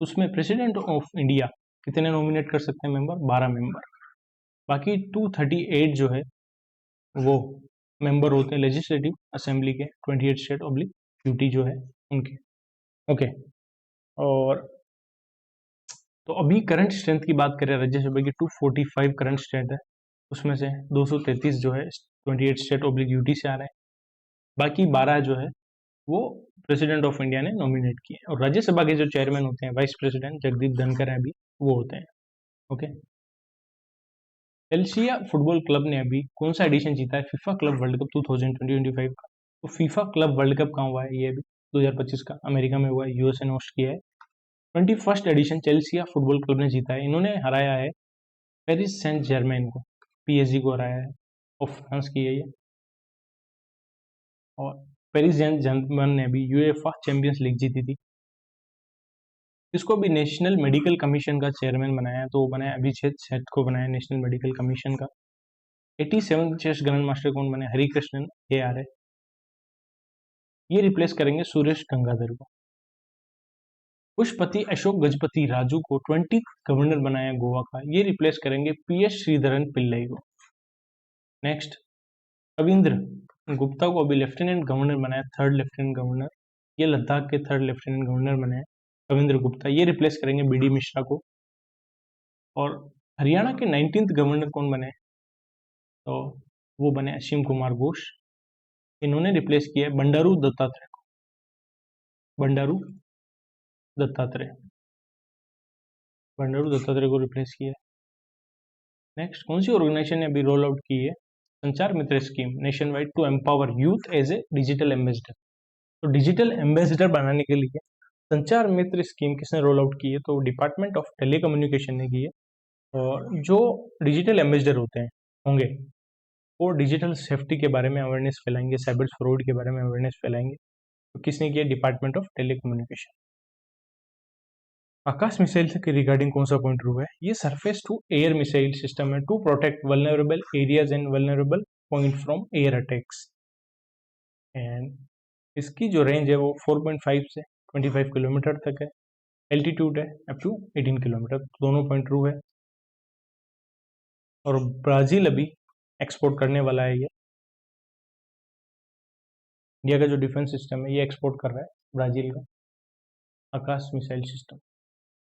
उसमें प्रेसिडेंट ऑफ इंडिया कितने नॉमिनेट कर सकते हैं मेंबर? 12 मेंबर। बाकी 238 जो है वो मेंबर होते हैं लेजिस्लेटिव असेंबली के, 28 स्टेट ऑब्लिक यूटी जो है उनके। ओके, और तो अभी करंट स्ट्रेंथ की बात करें राज्यसभा की, 245 करंट स्ट्रेंथ है, उसमें से 233 जो है 28 स्टेट ऑब्लिक यूटी से आ रहे हैं। बाकी 12 जो है वो प्रेसिडेंट ऑफ इंडिया ने नॉमिनेट किए। और राज्यसभा के जो चेयरमैन होते हैं वाइस प्रेसिडेंट जगदीप धनखड़ है अभी वो होते हैं। ओके, चेल्सिया फुटबॉल क्लब ने अभी कौन सा एडिशन जीता है फीफा क्लब वर्ल्ड कप 2020-25 का? तो फीफा क्लब वर्ल्ड कप कहाँ हुआ है? ये अभी 2025 का अमेरिका में हुआ है, USA ने होस्ट किया है। 21st addition Chelsea football club ने जीता है। इन्होंने हराया है पेरिस सेंट जर्मेन को, PSG को हराया है, और फ्रांस की है ये। और पेरिस सेंट जर्मन ने भी UEFA चैंपियंस लीग जीती थी। इसको भी नेशनल मेडिकल कमीशन का चेयरमैन बनाया है, तो वो बनाया अभिजीत सेठ को बनाया नेशनल मेडिकल कमीशन का। 87 चेस ग्रैंड मास्टर कौन बने? हरिकृष्णन AR है, ये रिप्लेस करेंगे सुरेश गंगाधर को। पुष्पति अशोक गजपति राजू को 20 गवर्नर बनाया गोवा का, ये रिप्लेस करेंगे PS श्रीधरन पिल्लई को। नेक्स्ट, कविंद्र गुप्ता को अभी लेफ्टिनेंट गवर्नर बनाया, 3rd लेफ्टिनेंट गवर्नर, ये लद्दाख के 3rd लेफ्टिनेंट गवर्नर बने हैं कविंद्र गुप्ता, ये रिप्लेस करेंगे BD मिश्रा को। और हरियाणा के 19th गवर्नर कौन बने? तो वो बने असीम कुमार घोष, इन्होंने रिप्लेस किया है बंडारू दत्तात्रेय को। बंडारू दत्तात्रेय को रिप्लेस किया है। नेक्स्ट, कौन सी ऑर्गेनाइजेशन ने अभी रोल आउट की है Sanchar Mitra scheme nationwide to empower youth as a digital ambassador? तो डिजिटल एम्बेसडर बनाने के लिए संचार मित्र स्कीम किसने रोल आउट की है? तो डिपार्टमेंट ऑफ टेलीकम्युनिकेशन ने की है। और जो डिजिटल एम्बेसडर होंगे वो डिजिटल सेफ्टी के बारे में अवेयरनेस फैलाएंगे, साइबर फ्रॉड के बारे में अवेयरनेस फैलाएंगे। तो किसने किया? Department of telecommunication. Akash missile के रिगार्डिंग कौन सा पॉइंट रूव है? ये surface to air missile system है to protect vulnerable areas and vulnerable point from air attacks. And इसकी जो रेंज है वो 4.5 से 25 किलोमीटर तक है, एल्टीट्यूड है अप टू 18 किलोमीटर, दोनों पॉइंट रूव है। और ब्राजील अभी एक्सपोर्ट करने वाला है, ये इंडिया का जो डिफेंस सिस्टम है ये एक्सपोर्ट कर रहा है ब्राजील का आकाश मिसाइल सिस्टम,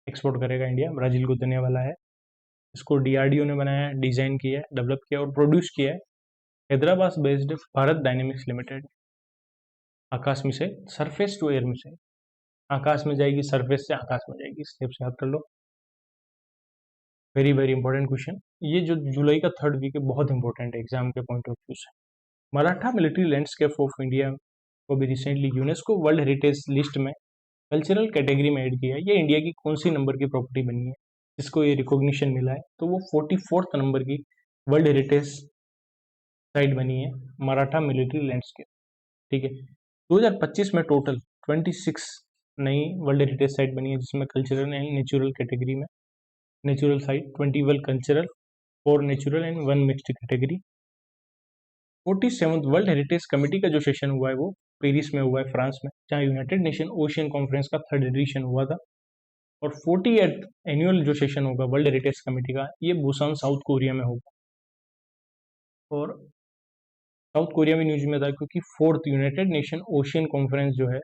एक्सपोर्ट करेगा इंडिया, ब्राजील को देने वाला है। इसको DRDO ने बनाया है, डिजाइन किया है, डेवलप किया और प्रोड्यूस किया है Hyderabad based Bharat Dynamics Limited. Akash missile surface to air missile, आकाश में जाएगी, सरफेस से आकाश में जाएगी, स्टेप से याद कर लो। Very very important question. ये जो जुलाई का 3rd वीक है बहुत इंपॉर्टेंट है एग्जाम के पॉइंट ऑफ व्यू से। Maratha military landscape of India को भी recently UNESCO world heritage list में कल्चरल कैटेगरी में ऐड किया है। ये इंडिया की कौन सी नंबर की प्रॉपर्टी बनी है जिसको ये रिकॉग्निशन मिला है? तो वो 44th नंबर की वर्ल्ड हेरिटेज साइट बनी है, मराठा मिलिट्री लैंडस्केप। ठीक है, 2025 में टोटल 26 नई वर्ल्ड हेरिटेज साइट बनी है, जिसमें कल्चरल एंड नेचुरल कैटेगरी में natural site 21 cultural, 4 natural and 1 mixed category. 47th world heritage committee का जो सेशन हुआ है वो पेरिस में हुआ है, फ्रांस में, जहाँ यूनाइटेड नेशन ओशियन कॉन्फ्रेंस का 3rd एडिशन हुआ था। और 48th एनुअल जो सेशन होगा वर्ल्ड हेरिटेज कमेटी का, ये बुसान साउथ कोरिया में होगा। और साउथ कोरिया में न्यूज में था क्योंकि 4th United nation ocean conference जो है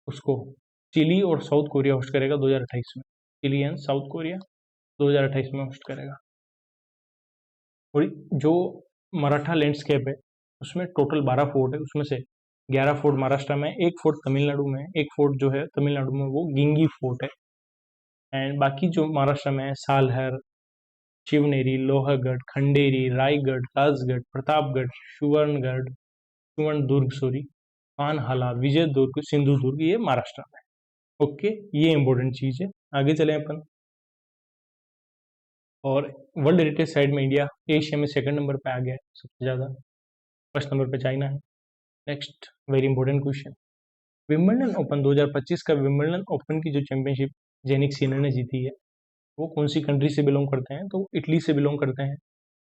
उसको चिली और साउथ कोरिया होस्ट करेगा 2028 में। चिली एंड साउथ कोरिया 2028 में होस्ट करेगा। और जो मराठा लैंडस्केप है उसमें टोटल 12 फोर्ट है, उसमें से 11 फोर्ट महाराष्ट्र में, एक फोर्ट तमिलनाडु में, एक फोर्ट जो है तमिलनाडु में वो गिंगी फोर्ट है। एंड बाकी जो महाराष्ट्र में है सालहर, शिवनेरी, लोहगढ़, खंडेरी, रायगढ़, राजगढ़, प्रतापगढ़, सुवर्णदुर्ग सॉरी, कानहाला, विजयदुर्ग, सिंधुदुर्ग, ये महाराष्ट्र में। ओके, ये इंपॉर्टेंट चीज है। आगे चले अपन। और वर्ल्ड हेरिटेज साइट में इंडिया एशिया में 2nd नंबर पे आ गया है सबसे ज्यादा, 1st नंबर पे चाइना है। Next very important question, Wimbledon open 2025 का विंबलडन ओपन की जो चैंपियनशिप जेनिक सिनर ने जीती है वो कौन सी कंट्री से बिलोंग करते हैं? तो इटली से बिलोंग करते हैं।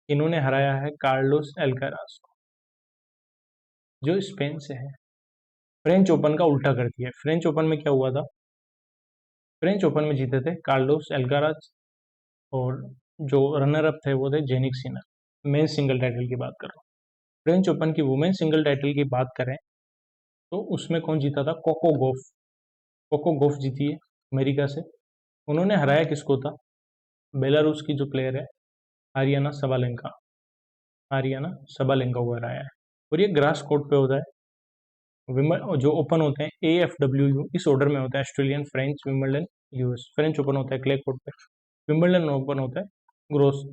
इन्होंने हराया है कार्लोस एल्काराज को, जो स्पेन से है। फ्रेंच ओपन का उल्टा कर दिया। फ्रेंच ओपन में क्या हुआ था? फ्रेंच ओपन में जीते थे कार्लोस एल्काराज, और जो रनर अप थे वो थे Jannik Sinner. Men single title की बात कर रहा हूँ। फ्रेंच ओपन की वुमेन सिंगल टाइटल की बात करें तो उसमें कौन जीता था? कोको गोफ। कोको गोफ जीती है अमेरिका से। उन्होंने हराया किसको था? बेलारूस की जो प्लेयर है आरियाना सबालेंका, आरियाना सबालेंका को हराया है। और ये ग्रास कोर्ट पे होता है। विमल जो ओपन होते हैं AFWU इस ऑर्डर में होता है, Australian, French, Wimbledon, US। French open होता है क्ले कोर्ट पे, विंबलडन ओपन होता है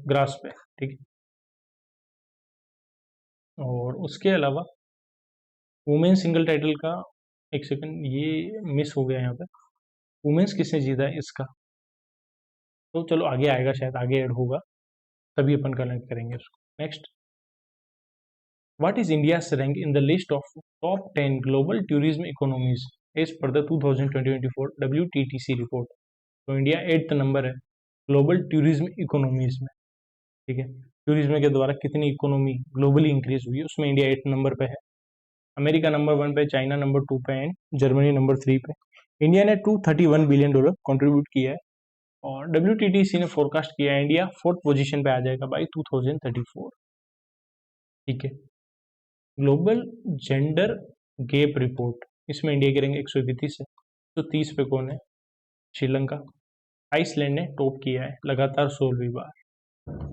ग्रास पे। ठीक है, और उसके अलावा वुमेन सिंगल टाइटल का, एक सेकंड ये मिस हो गया यहाँ पे, वुमेन्स किसने जीता है इसका? तो चलो आगे आएगा, शायद आगे ऐड होगा तभी अपन कनेक्ट करेंगे उसको। Next, what is India's rank in the list of top 10 global tourism economies as per the 2024 WTTC report? तो इंडिया 8th नंबर है ग्लोबल टूरिज्म इकोनॉमीज में। ठीक है, टूरिज्म के द्वारा कितनी इकोनॉमी ग्लोबली इंक्रीज हुई है उसमें इंडिया 8th नंबर पे है। अमेरिका नंबर 1 पे, चाइना नंबर 2 पे एंड जर्मनी नंबर 3 पे। इंडिया ने $231 बिलियन कंट्रीब्यूट किया है। और WTTC ने फोरकास्ट किया है इंडिया 4th पोजीशन पे आ जाएगा बाई 2034। ठीक है, ग्लोबल जेंडर गैप रिपोर्ट, इसमें इंडिया की रैंक 131 है। तो 30 पे कौन है? श्रीलंका। आइसलैंड ने टॉप किया है लगातार 16वीं बार।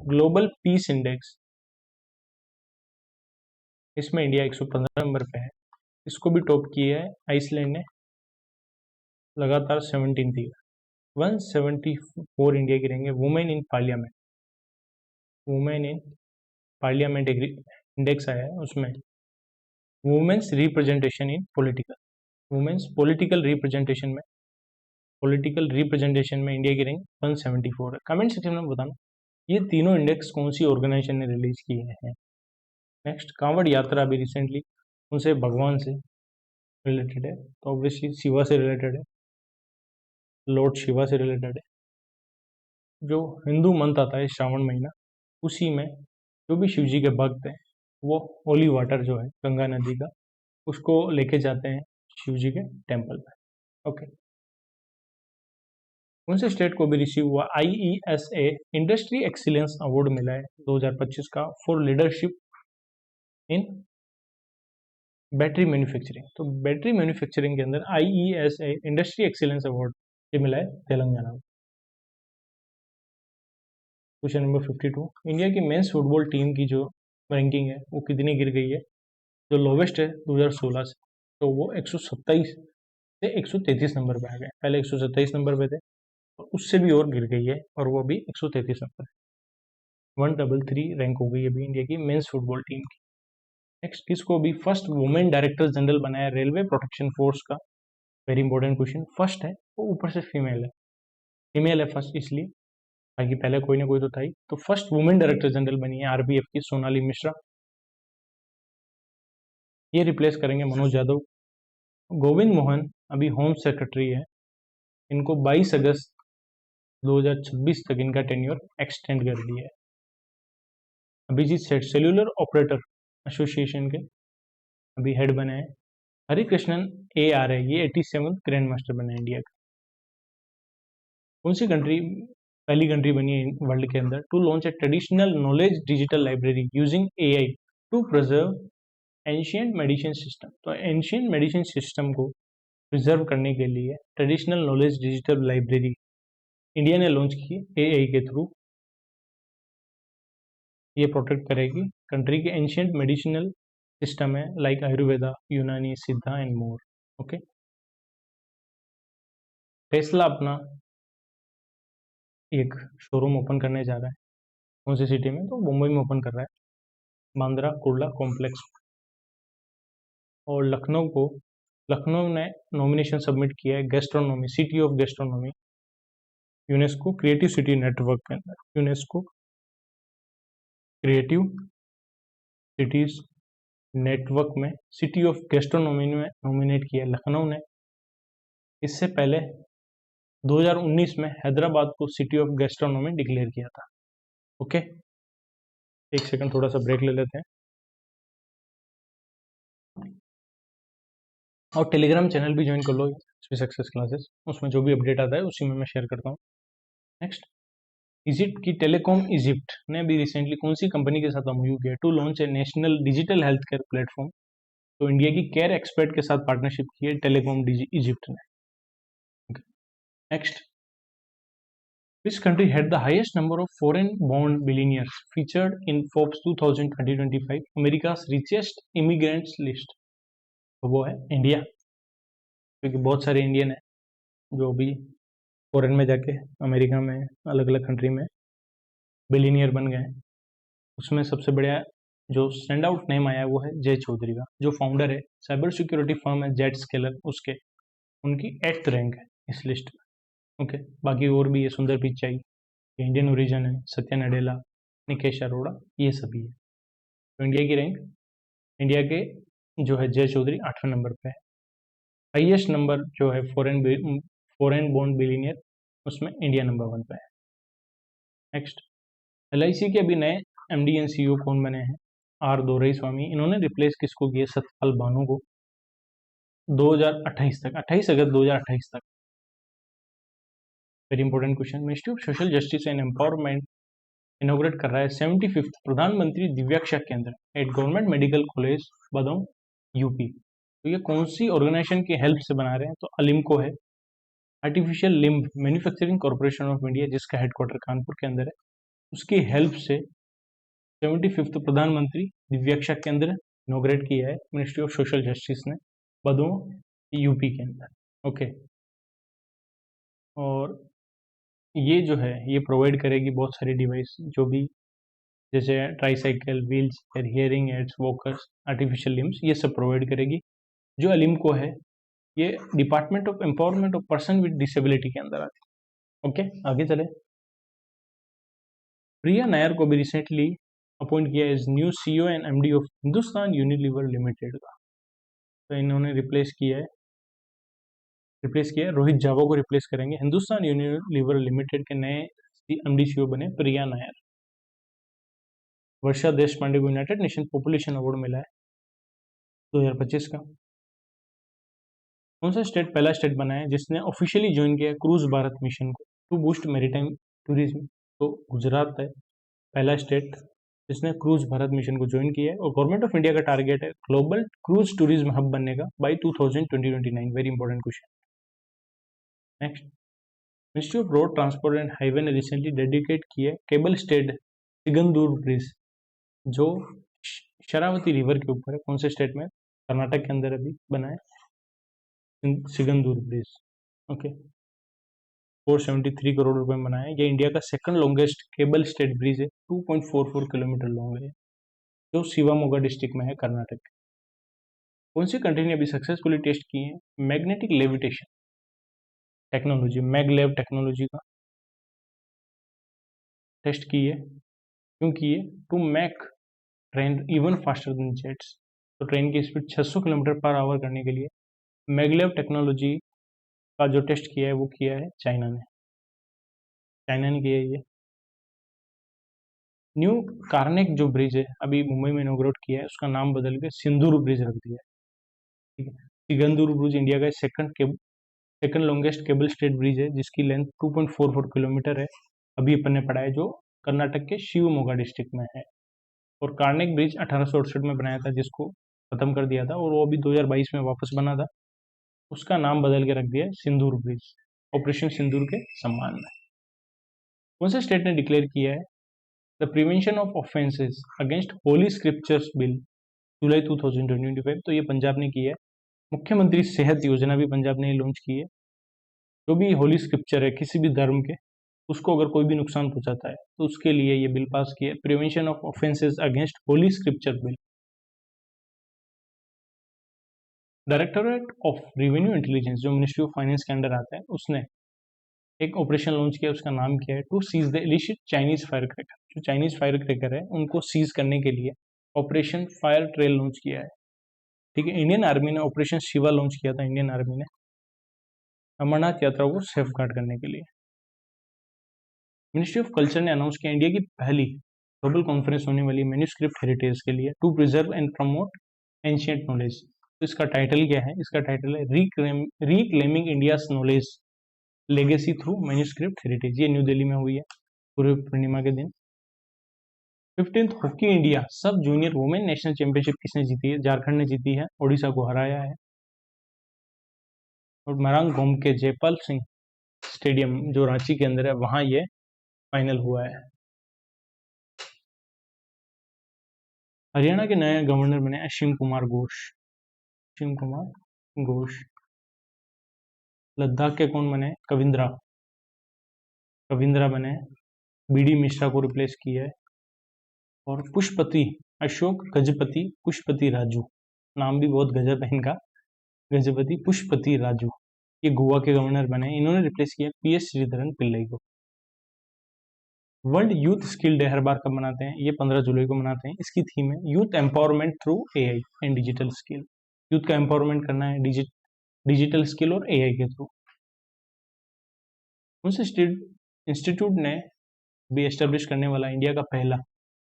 ग्लोबल पीस इंडेक्स, इसमें इंडिया 115 नंबर पे है। इसको भी टॉप किया है आइसलैंड ने लगातार 17th ईयर। 174 इंडिया की रैंक है। Women in parliament, women in parliament index आया है, उसमें women's representation in political, women's political representation में इंडिया की रैंक 174 है। कमेंट सेक्शन में बताना ये तीनों इंडेक्स कौन सी ऑर्गेनाइजेशन ने रिलीज किए हैं। नेक्स्ट, कांवड़ यात्रा अभी रिसेंटली उनसे भगवान से रिलेटेड है, तो ऑब्वियसली शिवा से रिलेटेड है, लॉर्ड शिवा से रिलेटेड है। जो हिंदू मंथ आता है श्रावण महीना, उसी में जो भी शिव जी के भक्त हैं वो होली वाटर जो है गंगा नदी का, उसको लेके जाते हैं शिव जी के टेम्पल पे। ओके, कौन से स्टेट को भी रिसीव हुआ IESA इंडस्ट्री एक्सीलेंस अवार्ड मिला है 2025 का for leadership in battery manufacturing? तो बैटरी मैन्युफैक्चरिंग के अंदर IESA इंडस्ट्री एक्सीलेंस अवार्ड ये मिला है तेलंगाना में। क्वेश्चन नंबर 52, इंडिया की मेंस फुटबॉल टीम की जो रैंकिंग है वो कितनी गिर गई है? जो लोवेस्ट है 2016 से, तो वो 127 से 133 नंबर पे आ गए। पहले 127 नंबर पे थे और उससे भी और गिर गई है, और वो अभी 133 नंबर है। 133 रैंक हो गई अभी इंडिया की मेंस फुटबॉल टीम की। नेक्स्ट, किसको भी फर्स्ट वुमेन डायरेक्टर जनरल बनाया रेलवे प्रोटेक्शन फोर्स का? Very important question. फर्स्ट है वो ऊपर से फीमेल है फर्स्ट, इसलिए, बाकी पहले कोई ना कोई तो था ही। तो फर्स्ट वुमेन डायरेक्टर जनरल बनी है आरबीएफ की सोनाली मिश्रा, ये रिप्लेस करेंगे मनोज यादव। गोविंद मोहन अभी होम सेक्रेटरी है, इनको 22 अगस्त 2026 तक इनका टेन्योर एक्सटेंड कर दिया है। अभिजीत सेठ सेल्यूलर ऑपरेटर एसोसिएशन के अभी हेड बने हैं। हरिकृष्णन ए आर है, ये 87 ग्रैंड मास्टर बने इंडिया का। कौन सी कंट्री पहली कंट्री बनी है वर्ल्ड के अंदर to launch a traditional knowledge digital library using AI to preserve ancient medicine system? तो एंशियंट मेडिसिन सिस्टम को प्रिजर्व करने के लिए traditional knowledge digital library India ने लॉन्च की एआई के थ्रू। ये प्रोटेक्ट करेगी कंट्री के एंशियंट मेडिसिनल सिस्टम है, like Ayurveda, Unani, Siddha and more. Okay. Tesla अपना एक शोरूम ओपन करने जा रहा है, कौन सी सिटी में? तो मुंबई में ओपन कर रहा है, बांद्रा कुर्ला कॉम्प्लेक्स। और लखनऊ ने नॉमिनेशन सबमिट किया है gastronomy, city of gastronomy, UNESCO creative city network के अंदर। यूनेस्को क्रिएटिव सिटीज नेटवर्क में सिटी ऑफ गैस्ट्रोनॉमी में नॉमिनेट किया लखनऊ ने। इससे पहले 2019 में हैदराबाद को सिटी ऑफ गैस्ट्रोनॉमी डिक्लेयर किया था। ओके, एक सेकंड थोड़ा सा ब्रेक ले लेते हैं। और टेलीग्राम चैनल भी ज्वाइन कर लो, सक्सेस क्लासेस, उसमें जो भी अपडेट आता है उसी में मैं शेयर करता हूँ। नेक्स्ट, इजिप्ट की टेलीकॉम इजिप्ट ने भी रिसेंटली कौन सी कंपनी के साथ एमओयू किया to launch a national digital health care platform? तो इंडिया की केयर एक्सपर्ट के साथ पार्टनरशिप की है टेलीकॉम इजिप्ट ने। Next, which country had the highest number of foreign born billionaires featured in Forbes 2025 America's richest immigrants list? तो वो है इंडिया, क्योंकि बहुत सारे इंडियन है जो भी फॉरेन में जाके अमेरिका में अलग अलग कंट्री में बिलियनियर बन गए। उसमें सबसे बढ़िया जो स्टैंड आउट नेम आया है वो है जय चौधरी का, जो फाउंडर है साइबर सिक्योरिटी फर्म है जेट स्केलर, उसके उनकी 8th रैंक है इस लिस्ट में। ओके, बाकी और भी है सुंदर पिचाई, इंडियन ओरिजिन है, सत्या नडेला, निकेश अरोड़ा, ये सभी है। तो इंडिया की रैंक, इंडिया के जो है जय चौधरी 8वें नंबर पे है। हाईएस्ट नंबर जो है फॉरेन बोर्न बिलियनियर, उसमें इंडिया नंबर 1 पे है। नेक्स्ट, एलआईसी के अभी नए एमडी एंड सीईओ कौन बने हैं? आर दोरई-स्वामी। इन्होंने रिप्लेस किसको किया? सतपाल बानू को 2028 तक, 28 अगस्त 2028 तक। Very important question. Ministry of social justice and empowerment inaugurate कर रहा है 75th प्रधानमंत्री दिव्याक्षा केंद्र at government medical college Budaun UP. तो ये कौन सी ऑर्गेनाइजेशन की हेल्प से बना रहे हैं? तो अलिम्को है, artificial limb manufacturing corporation of India, जिसका हेडक्वार्टर कानपुर के अंदर है, उसकी हेल्प से 75th प्रधानमंत्री दिव्याक्षा केंद्र इनोग्रेट किया है मिनिस्ट्री ऑफ सोशल जस्टिस ने बदाऊं यूपी के अंदर। ओके, और ये जो है ये प्रोवाइड करेगी बहुत सारी डिवाइस, जो भी जैसे tricycle, wheel chair, hearing aids, walkers, artificial limbs, ये सब प्रोवाइड करेगी। जो अलिम्को है ये department of empowerment of person with disability के अंदर आती है। ओके, आगे चले। प्रिया नायर को भी रिसेंटली अपॉइंट किया as new CEO and MD of Hindustan Unilever limited का। तो इन्होंने रिप्लेस किया है रोहित जावा को रिप्लेस करेंगे। हिंदुस्तान यूनिलीवर लिमिटेड के नए एमडी सीईओ बने प्रिया नायर। वर्षा देश पांडे को यूनाइटेड नेशन पॉपुलेशन अवार्ड मिला है 2025 का। कौन सा स्टेट पहला स्टेट बना है जिसने ऑफिशियली ज्वाइन किया क्रूज भारत मिशन को टू बूस्ट मैरीटाइम टूरिज्म? तो गुजरात है पहला स्टेट जिसने क्रूज भारत मिशन को ज्वाइन किया है। और गवर्नमेंट ऑफ इंडिया का टारगेट है ग्लोबल क्रूज टूरिज्म हब बनने का by 2029। Very important question. Next, ministry of road transport and highway ने रिसेंटली डेडिकेट किया है केबल स्टेड सिगंदूर ब्रिज, जो शरावती रिवर के ऊपर है। कौन से स्टेट में? कर्नाटक के अंदर अभी बना है सिगंदूर ब्रिज। ओके, 473 करोड़ रुपए में बना है। ये इंडिया का second longest cable stayed bridge है, 2.44 किलोमीटर लॉन्ग है, जो शिवामोगा डिस्ट्रिक्ट में है कर्नाटक। कौन सी कंट्री ने अभी सक्सेसफुली टेस्ट किए हैं magnetic levitation technology, maglev technology का टेस्ट की है। क्यों की है? To make train even faster than jets, तो ट्रेन की स्पीड 600 किलोमीटर पर आवर करने के लिए मैगलेव टेक्नोलॉजी का जो टेस्ट किया है वो किया है चाइना ने, किया है ये। न्यू कार्नेक जो ब्रिज है अभी मुंबई में इनॉग्रेट किया है, उसका नाम बदल के सिंदूर ब्रिज रख दिया है। ठीक है, सिगंदूर ब्रिज इंडिया का second longest cable stayed bridge है, जिसकी लेंथ 2.44 किलोमीटर है। अभी अपन ने पढ़ा है, जो कर्नाटक के शिवमोगा डिस्ट्रिक्ट में है। और कार्नेक ब्रिज 1868 में बनाया था, जिसको खत्म कर दिया था, और वो अभी 2022 में वापस बना था। उसका नाम बदल के रख दिया है सिंदूर ब्रिज, ऑपरेशन सिंदूर के सम्मान में। कौन से स्टेट ने डिक्लेयर किया है the prevention of offences against holy scriptures bill जुलाई 2025? तो ये पंजाब ने की है। मुख्यमंत्री सेहत योजना भी पंजाब ने लॉन्च की है। जो भी होली स्क्रिप्चर है किसी भी धर्म के, उसको अगर कोई भी नुकसान पहुंचाता है तो उसके लिए ये बिल पास किया है, prevention of offences against Holi scripture bill. Directorate of revenue intelligence जो मिनिस्ट्री ऑफ फाइनेंस के अंडर आता है, उसने एक ऑपरेशन लॉन्च किया, उसका नाम क्या है? To seize the illicit Chinese fire cracker. जो चाइनीज फायर क्रैकर है उनको सीज करने के लिए ऑपरेशन फायर ट्रेल लॉन्च किया है। ठीक है, इंडियन आर्मी ने ऑपरेशन शिवा लॉन्च किया था, इंडियन आर्मी ने अमरनाथ यात्रा को सेफ गार्ड करने के लिए। मिनिस्ट्री ऑफ कल्चर ने अनाउंस किया इंडिया की पहली ग्लोबल कॉन्फ्रेंस होने वाली मैन्यूस्क्रिप्ट हेरिटेज के लिए, to preserve and promote ancient knowledge. तो इसका टाइटल क्या है? इसका टाइटल है reclaiming India's knowledge legacy through manuscript heritage. ये न्यू दिल्ली में हुई है गुरु पूर्णिमा के दिन। 15th hockey India sub junior women national championship किसने जीती है? झारखंड ने जीती है, ओडिशा को हराया है। और मरांग गोम के जयपाल सिंह स्टेडियम जो रांची के अंदर है, वहां ये फाइनल हुआ है। हरियाणा के नए गवर्नर बने असीम कुमार घोष। असीम कुमार घोष। लद्दाख के कौन बने? कविंद्रा बने, बीडी मिश्रा को रिप्लेस किया है। और पुष्पति अशोक गजपति पुष्पति राजू, नाम भी बहुत गजब है इनका, गजपति पुष्पति राजू, ये गोवा के गवर्नर बने। इन्होंने रिप्लेस किया पीएस श्रीधरन पिल्लई को। वर्ल्ड यूथ स्किल डे हर बार कब मनाते हैं? ये 15 जुलाई को मनाते हैं। इसकी थीम है youth empowerment through AI and digital skill. Youth का एम्पावरमेंट करना है डिजिटल स्किल और एआई के थ्रू। उनसे इंस्टीट्यूट ने भी एस्टेब्लिश करने वाला इंडिया का पहला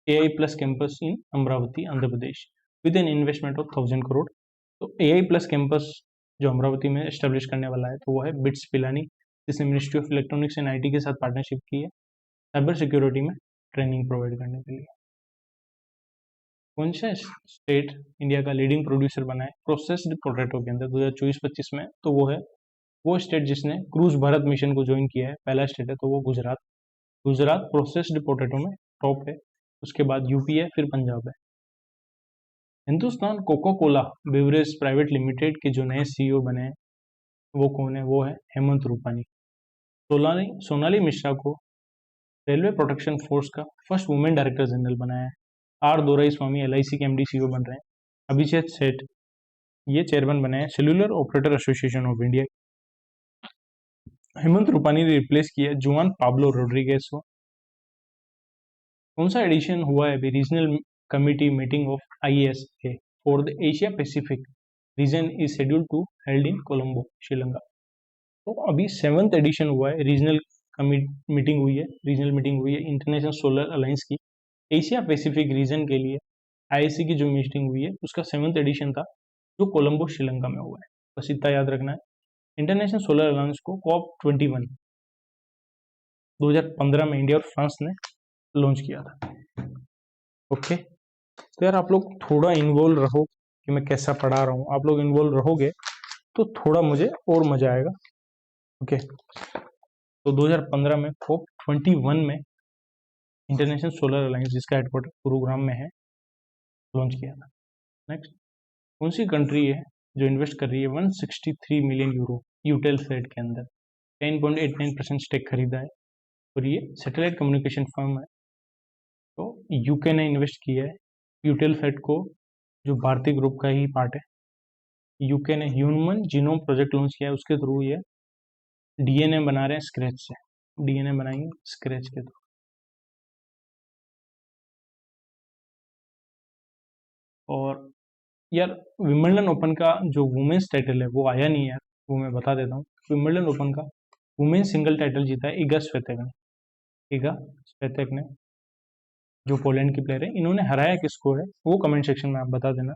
AI plus campus in Amravati Andhra Pradesh with an investment of 1000 crore. तो एआई प्लस कैंपस जो अमरावती में एस्टेब्लिश करने वाला है, तो वो है बिट्स पिलानी, जिसने ministry of electronics and IT के साथ पार्टनरशिप की है साइबर सिक्योरिटी में ट्रेनिंग प्रोवाइड करने के लिए। कौन सा स्टेट इंडिया का लीडिंग प्रोड्यूसर बना है प्रोसेस्ड पोटैटो के अंदर 2024-25 में? तो वो है वो स्टेट जिसने क्रूज भारत मिशन को ज्वाइन किया है, पहला स्टेट है, तो वो गुजरात प्रोसेस्ड पोटैटो में टॉप है। उसके बाद यूपी है, फिर पंजाब है। Hindustan coca cola beverage private limited के जो नए सीईओ बने हैं वो कौन है? वो है हेमंत रूपानी। सोनाली मिश्रा को रेलवे प्रोटेक्शन फोर्स का फर्स्ट वुमेन डायरेक्टर जनरल बनाया है। आर दोराई स्वामी एलआईसी के एमडी सीईओ बन रहे हैं। अभिषेक सेठ ये चेयरमैन बने हैं cellular operator association of India. Hemant Rupani ने रिप्लेस किया जुआन पाब्लो रोड्रिगेज को। कौन सा एडिशन हुआ है अभी regional committee meeting of ISA for the Asia Pacific region is scheduled to held in Colombo Sri? तो अभी 7th एडिशन हुआ है, रीजनल मीटिंग हुई है इंटरनेशनल सोलर अलायंस की एशिया पैसिफिक रीजन के लिए। ISA की जो मीटिंग हुई है उसका 7th एडिशन था, जो कोलंबो श्रीलंका में हुआ है। बस इतना याद रखना है। इंटरनेशनल सोलर अलायंस को COP21 2015 में इंडिया और फ्रांस ने लॉन्च किया था। ओके, तो यार आप लोग थोड़ा इन्वॉल्व रहो कि मैं कैसा पढ़ा रहा हूँ। आप लोग इन्वॉल्व रहोगे तो थोड़ा मुझे और मजा आएगा। ओके, तो 2015 में COP21 में इंटरनेशनल सोलर अलायंस, जिसका हेडक्वार्टर गुरुग्राम में है, लॉन्च किया था। नेक्स्ट, कौन सी कंट्री है जो इन्वेस्ट कर रही है 163 मिलियन यूरो यूटेलसैट के अंदर? 10.89% स्टेक खरीदा है, और ये सैटेलाइट कम्युनिकेशन फर्म है। तो यूके ने इन्वेस्ट किया है यूटेलसैट को, जो भारतीय ग्रुप का ही पार्ट है। यूके ने ह्यूमन जीनोम प्रोजेक्ट लॉन्च किया है, उसके थ्रू ये डीएनए बना रहे हैं स्क्रैच से, डीएनए बनाएंगे स्क्रैच के थ्रू। और यार विंबलडन ओपन का जो वुमेन्स टाइटल है वो आया नहीं यार, वो मैं बता देता हूँ। विंबलडन ओपन का वुमेन्स सिंगल टाइटल जीता है इगा स्वेतेक ने। इगा स्वेतेक ने, जो पोलैंड की प्लेयर है, इन्होंने हराया किसको है वो कमेंट सेक्शन में आप बता देना,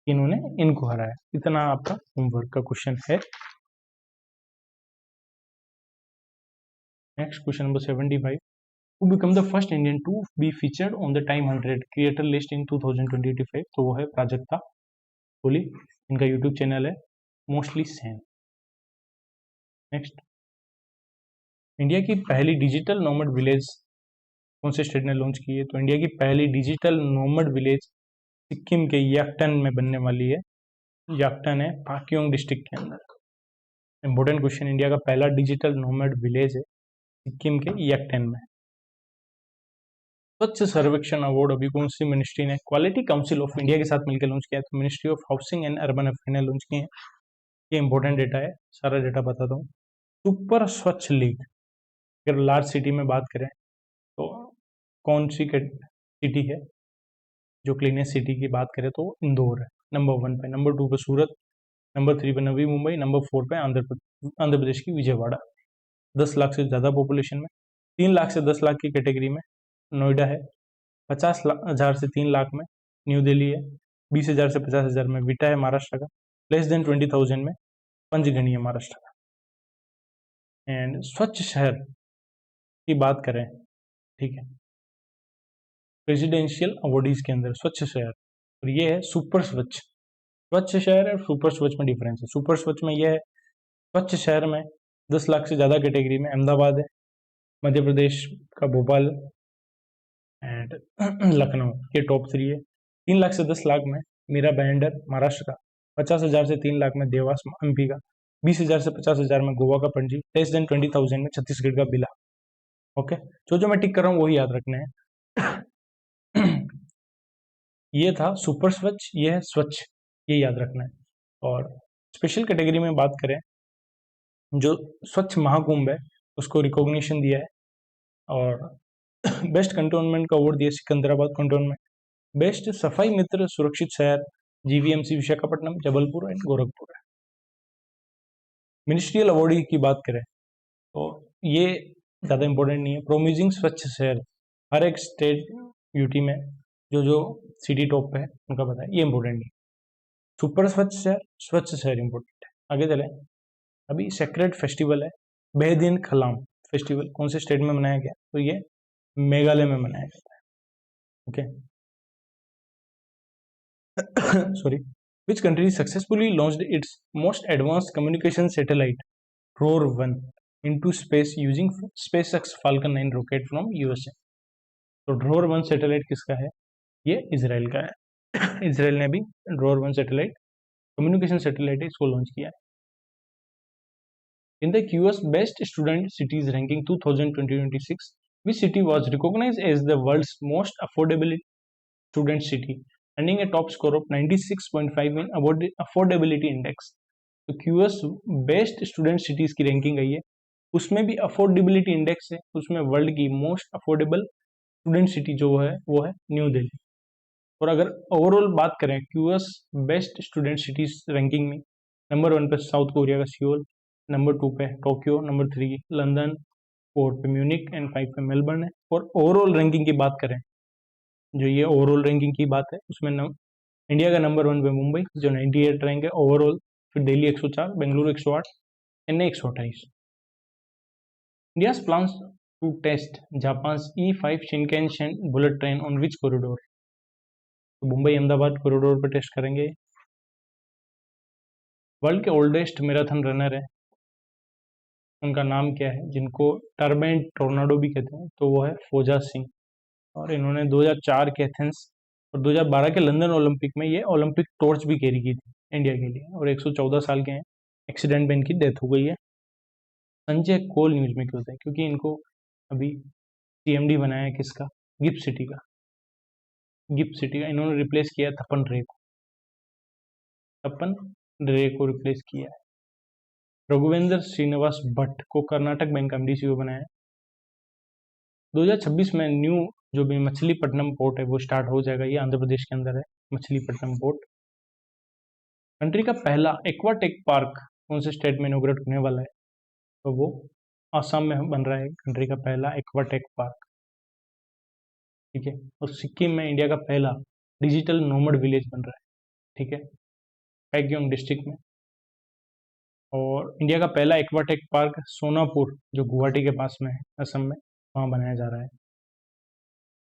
इन्होंने इनको हराया। इतना आपका होमवर्क का क्वेश्चन है। Next question number 75, who become the first Indian to be featured on the Time 100 creator list in 2025? तो वो है प्राजक्ता कोहली, इनका यूट्यूब चैनल है मोस्टली सेम। नेक्स्ट, इंडिया की पहली डिजिटल नोमैड विलेज कौन से स्टेट ने लॉन्च की है? तो इंडिया की पहली डिजिटल नोमैड विलेज सिक्किम के याकटन में बनने वाली है। याकटन है पाक्योंग डिस्ट्रिक्ट के अंदर। इंपॉर्टेंट क्वेश्चन, इंडिया का पहला डिजिटल नोमैड विलेज है सिक्किम के याकटन में। स्वच्छ सर्वेक्षण अवार्ड अभी कौन सी मिनिस्ट्री ने क्वालिटी काउंसिल ऑफ इंडिया के साथ मिलकर लॉन्च किया है? तो ministry of housing and urban affair ने लॉन्च किए हैं। ये इंपॉर्टेंट डेटा है, सारा डेटा बताता हूँ। सुपर स्वच्छ लीग, अगर लार्ज सिटी में बात करें तो कौन सी सिटी है जो क्लीनेस्ट सिटी की बात करें तो इंदौर है नंबर 1 पे, नंबर 2 पे सूरत, नंबर 3 पे नवी मुंबई, नंबर 4 पे आंध्र प्रदेश की विजयवाड़ा। 10 लाख से ज़्यादा पॉपुलेशन में, 3 लाख से 10 लाख की कैटेगरी में नोएडा है, 50,000 से 3 लाख में न्यू दिल्ली है, 20,000 से 50,000 में विटा है महाराष्ट्र का, लेस देन 20,000 में पंचगनी है महाराष्ट्र का। एंड स्वच्छ शहर की बात करें, ठीक है, प्रेसिडेंशियल अवार्डीज के अंदर स्वच्छ शहर, और ये है सुपर स्वच्छ। स्वच्छ शहर और सुपर स्वच्छ में डिफरेंस है। सुपर स्वच्छ में यह है, स्वच्छ शहर में 10 लाख से ज़्यादा कैटेगरी में अहमदाबाद है, मध्य प्रदेश का भोपाल एंड लखनऊ, ये टॉप 3 है। 3 लाख से 10 लाख में मीरा बैंडर महाराष्ट्र का, 50,000 से 3 लाख में देवास एमपी का, 20,000 से 50,000 में गोवा का पणजी, लेस देन 20,000 में छत्तीसगढ़ का बिला। ओके, जो मैं टिक कर रहा हूँ वही याद रखने हैं। ये था सुपर स्वच्छ, ये है स्वच्छ, ये याद रखना है। और स्पेशल कैटेगरी में बात करें, जो स्वच्छ महाकुंभ है उसको रिकॉग्निशन दिया है, और बेस्ट कंटोनमेंट का अवार्ड दिया सिकंदराबाद कंटोनमेंट, बेस्ट सफाई मित्र सुरक्षित शहर जीवीएमसी विशाखापट्टनम, जबलपुर एंड गोरखपुर है। मिनिस्ट्रियल अवार्ड की बात करें तो ये ज़्यादा इंपॉर्टेंट नहीं है। प्रोम्यूजिंग स्वच्छ शहर, हर एक स्टेट यूटी में जो सिटी टॉप पे है उनका पता है, ये इंपॉर्टेंट नहीं। सुपर स्वच्छ शहर इंपॉर्टेंट है। आगे चले, अभी सेक्रेट फेस्टिवल है बेहदीन खलाम फेस्टिवल, कौन से स्टेट में मनाया गया? तो ये मेघालय में मनाया जाता है। Okay, sorry, which country successfully launched its most advanced communication satellite ROR-1 into space using SpaceX Falcon 9 rocket from USA? तो ROR-1 सैटेलाइट किसका है? ये इसराइल का है। इसराइल ने भी ROR-1 सैटेलाइट, कम्युनिकेशन सैटेलाइट है, इसको लॉन्च किया है। In the QS Best Student Cities Ranking 2026, which city was recognized as the world's most affordable student city, earning a top score of 96.5 in affordability index? तो QS best student cities की ranking आई है, उसमें भी affordability index है, उसमें world की most affordable student city जो है वो है न्यू दिल्ली। और अगर ओवरऑल बात करें QS best student cities ranking में, नंबर 1 पे साउथ कोरिया का सियोल, नंबर 2 पे टोक्यो, नंबर 3 लंदन, 4 पे म्यूनिक एंड 5 पे मेलबर्न है। और ओवरऑल रैंकिंग की बात करें, जो ये ओवरऑल रैंकिंग की बात है उसमें इंडिया का नंबर 1 पे मुंबई जो 98 रैंक है ओवरऑल, फिर Delhi 104, Bengaluru 108, Chennai 128। India's plans to test Japan E5 Shinkansen bullet train on which corridor? तो मुंबई अहमदाबाद कॉरिडोर पर टेस्ट करेंगे। वर्ल्ड के ओल्डेस्ट मैराथन रनर है, उनका नाम क्या है, जिनको टर्बाइन टोर्नाडो भी कहते हैं, तो वो है फौजा सिंह। और इन्होंने 2004 के एथेंस और 2012 के लंदन ओलंपिक में ये ओलंपिक टॉर्च भी कैरी की थी इंडिया के लिए, और 114 साल के हैं। एक्सीडेंट में इनकी डेथ हो गई है। संजय कोल न्यूज में क्यों होता है? क्योंकि इनको अभी CMD बनाया है किसका? गिफ्ट सिटी का। गिफ्ट सिटी का इन्होंने रिप्लेस किया तपन रे को। तपन रे को रिप्लेस किया है। रघुवेंद्र श्रीनिवास भट्ट को कर्नाटक बैंक का एमडी सीईओ बनाया है। 2026 में न्यू जो भी मछलीपट्टनम पोर्ट है वो स्टार्ट हो जाएगा, ये आंध्र प्रदेश के अंदर है मछलीपट्टनम पोर्ट। कंट्री का पहला एक्वाटेक पार्क कौन से स्टेट में इनॉग्रेट होने वाला है, तो वो आसाम में बन रहा है कंट्री का पहला एक्वाटेक पार्क, ठीक है। और सिक्किम में इंडिया का पहला डिजिटल नोमड विलेज बन रहा है, ठीक है, पैक्योंग डिस्ट्रिक्ट में। और इंडिया का पहला एक्वाटेक पार्क सोनापुर जो गुवाहाटी के पास में है असम में, वहाँ बनाया जा रहा है।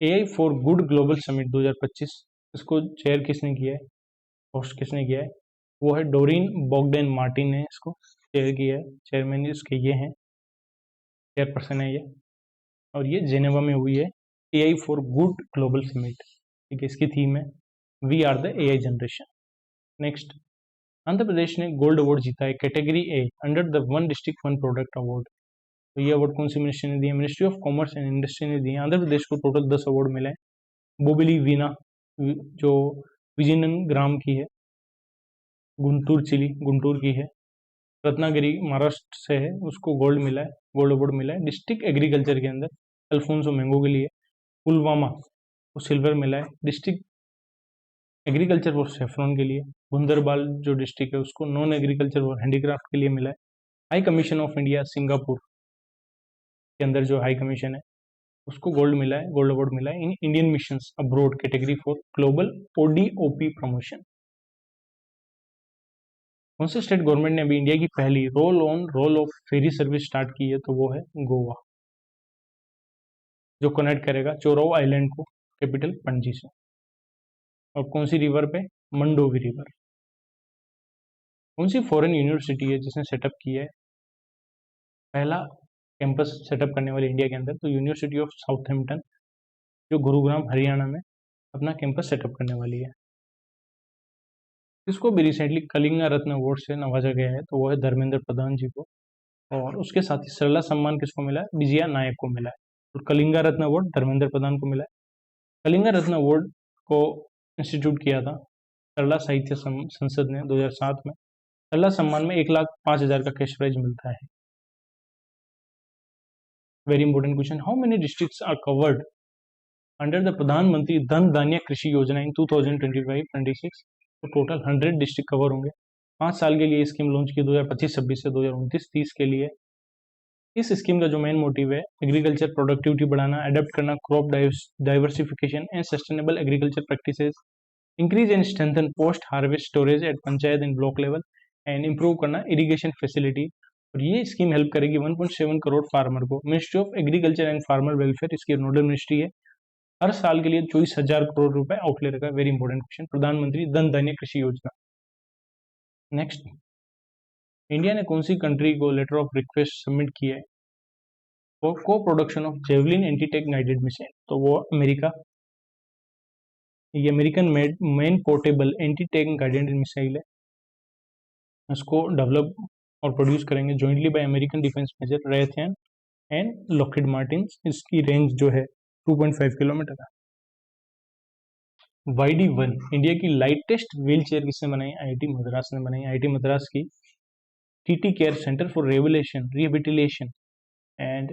AI for good global summit 2025, इसको चेयर किसने किया है, होस्ट किसने किया है, वो है डोरिन बोगडेन मार्टिन ने इसको चेयर किया है। चेयरमैन इसके ये हैं, चेयरपर्सन है ये, और ये जेनेवा में हुई है AI for good global summit, ठीक है। इसकी थीम है we are the AI generation. Next, Andhra Pradesh ने गोल्ड अवार्ड जीता है category A under the one district one product award. तो ये अवार्ड कौन सी मिनिस्ट्री ने दिया, ministry of commerce and industry ने दिए। आंध्र प्रदेश को टोटल 10 अवार्ड मिले हैं। बोबिली वीना जो विजयनन ग्राम की है, गुंटूर की है, रत्नागिरी महाराष्ट्र से है, उसको गोल्ड मिला है, गोल्ड अवार्ड मिला है। डिस्ट्रिक्ट एग्रीकल्चर के अंदर अल्फोंसो मैंगो के लिए, पुलवामा को सिल्वर मिला है। डिस्ट्रिक्ट एग्रीकल्चर और सेफ्रॉन के लिए, गुंदरबाल जो डिस्ट्रिक्ट है उसको नॉन एग्रीकल्चर और हैंडीक्राफ्ट के लिए मिला है। High commission of India Singapore के अंदर जो हाई कमीशन है उसको गोल्ड मिला है, गोल्ड अवार्ड मिला है in Indian missions abroad category for global ODOP promotion. कौन से स्टेट गवर्नमेंट ने अभी इंडिया की पहली roll on roll of ferry service start की है, तो वो है गोवा, जो कनेक्ट करेगा चोराव आइलैंड को कैपिटल पणजी से। और कौन सी रिवर पे, मंडोवी रिवर। कौन सी फॉरेन यूनिवर्सिटी है जिसने सेटअप किया है पहला कैंपस सेटअप करने वाली इंडिया के अंदर, तो यूनिवर्सिटी ऑफ साउथहैम्पटन जो गुरुग्राम हरियाणा में अपना कैंपस सेटअप करने वाली है। इसको भी रिसेंटली कलिंगा रत्न अवार्ड से नवाजा गया है, तो वो है धर्मेंद्र प्रधान जी को। और उसके साथ ही सरला सम्मान किसको मिला है, विजया नायक को मिला है। तो कलिंगा रत्न अवार्ड धर्मेंद्र प्रधान को मिला है। कलिंगा रत्न अवार्ड को इंस्टीट्यूट किया था सरला साहित्य संसद ने 2007 में। सरला सम्मान में 1,05,000 का कैश प्राइज मिलता है। Very important question, how many districts are covered under the Pradhanmantri Dhan धान्य कृषि योजना इन 2025-26? तो टोटल 100 डिस्ट्रिक्ट कवर होंगे। 5 साल के लिए स्कीम लॉन्च की 2025-26 से 2029-30 के लिए। इस स्कीम का जो मेन मोटिव है एग्रीकल्चर प्रोडक्टिविटी बढ़ाना, अडेप्ट करना crop diversification and sustainable agriculture practices, increase and strengthen post harvest storage at panchayat and block level and improve करना इरिगेशन फैसिलिटी। और ये स्कीम हेल्प करेगी 1.7 करोड़ फार्मर को। Ministry of agriculture and farmer welfare इसकी nodal ministry है। हर साल के लिए 24,000 करोड़ रुपए आउटले रखा है। वेरी इंपॉर्टेंट क्वेश्चन, प्रधानमंत्री धन धान्य कृषि योजना। नेक्स्ट, इंडिया ने कौन सी कंट्री को लेटर ऑफ रिक्वेस्ट सबमिट किया है for co production of javelin anti tank guided missile? तो वो अमेरिका। ये American made man portable anti tank guided missile है, इसको डेवलप और प्रोड्यूस करेंगे jointly by American defence major Raytheon and Lockheed Martin. इसकी रेंज जो है 2.5 किलोमीटर है। YD1 इंडिया की लाइटेस्ट व्हील चेयर किसने बनाई, IIT मद्रास ने बनाई। IIT मद्रास की TT care centre for rehabilitation and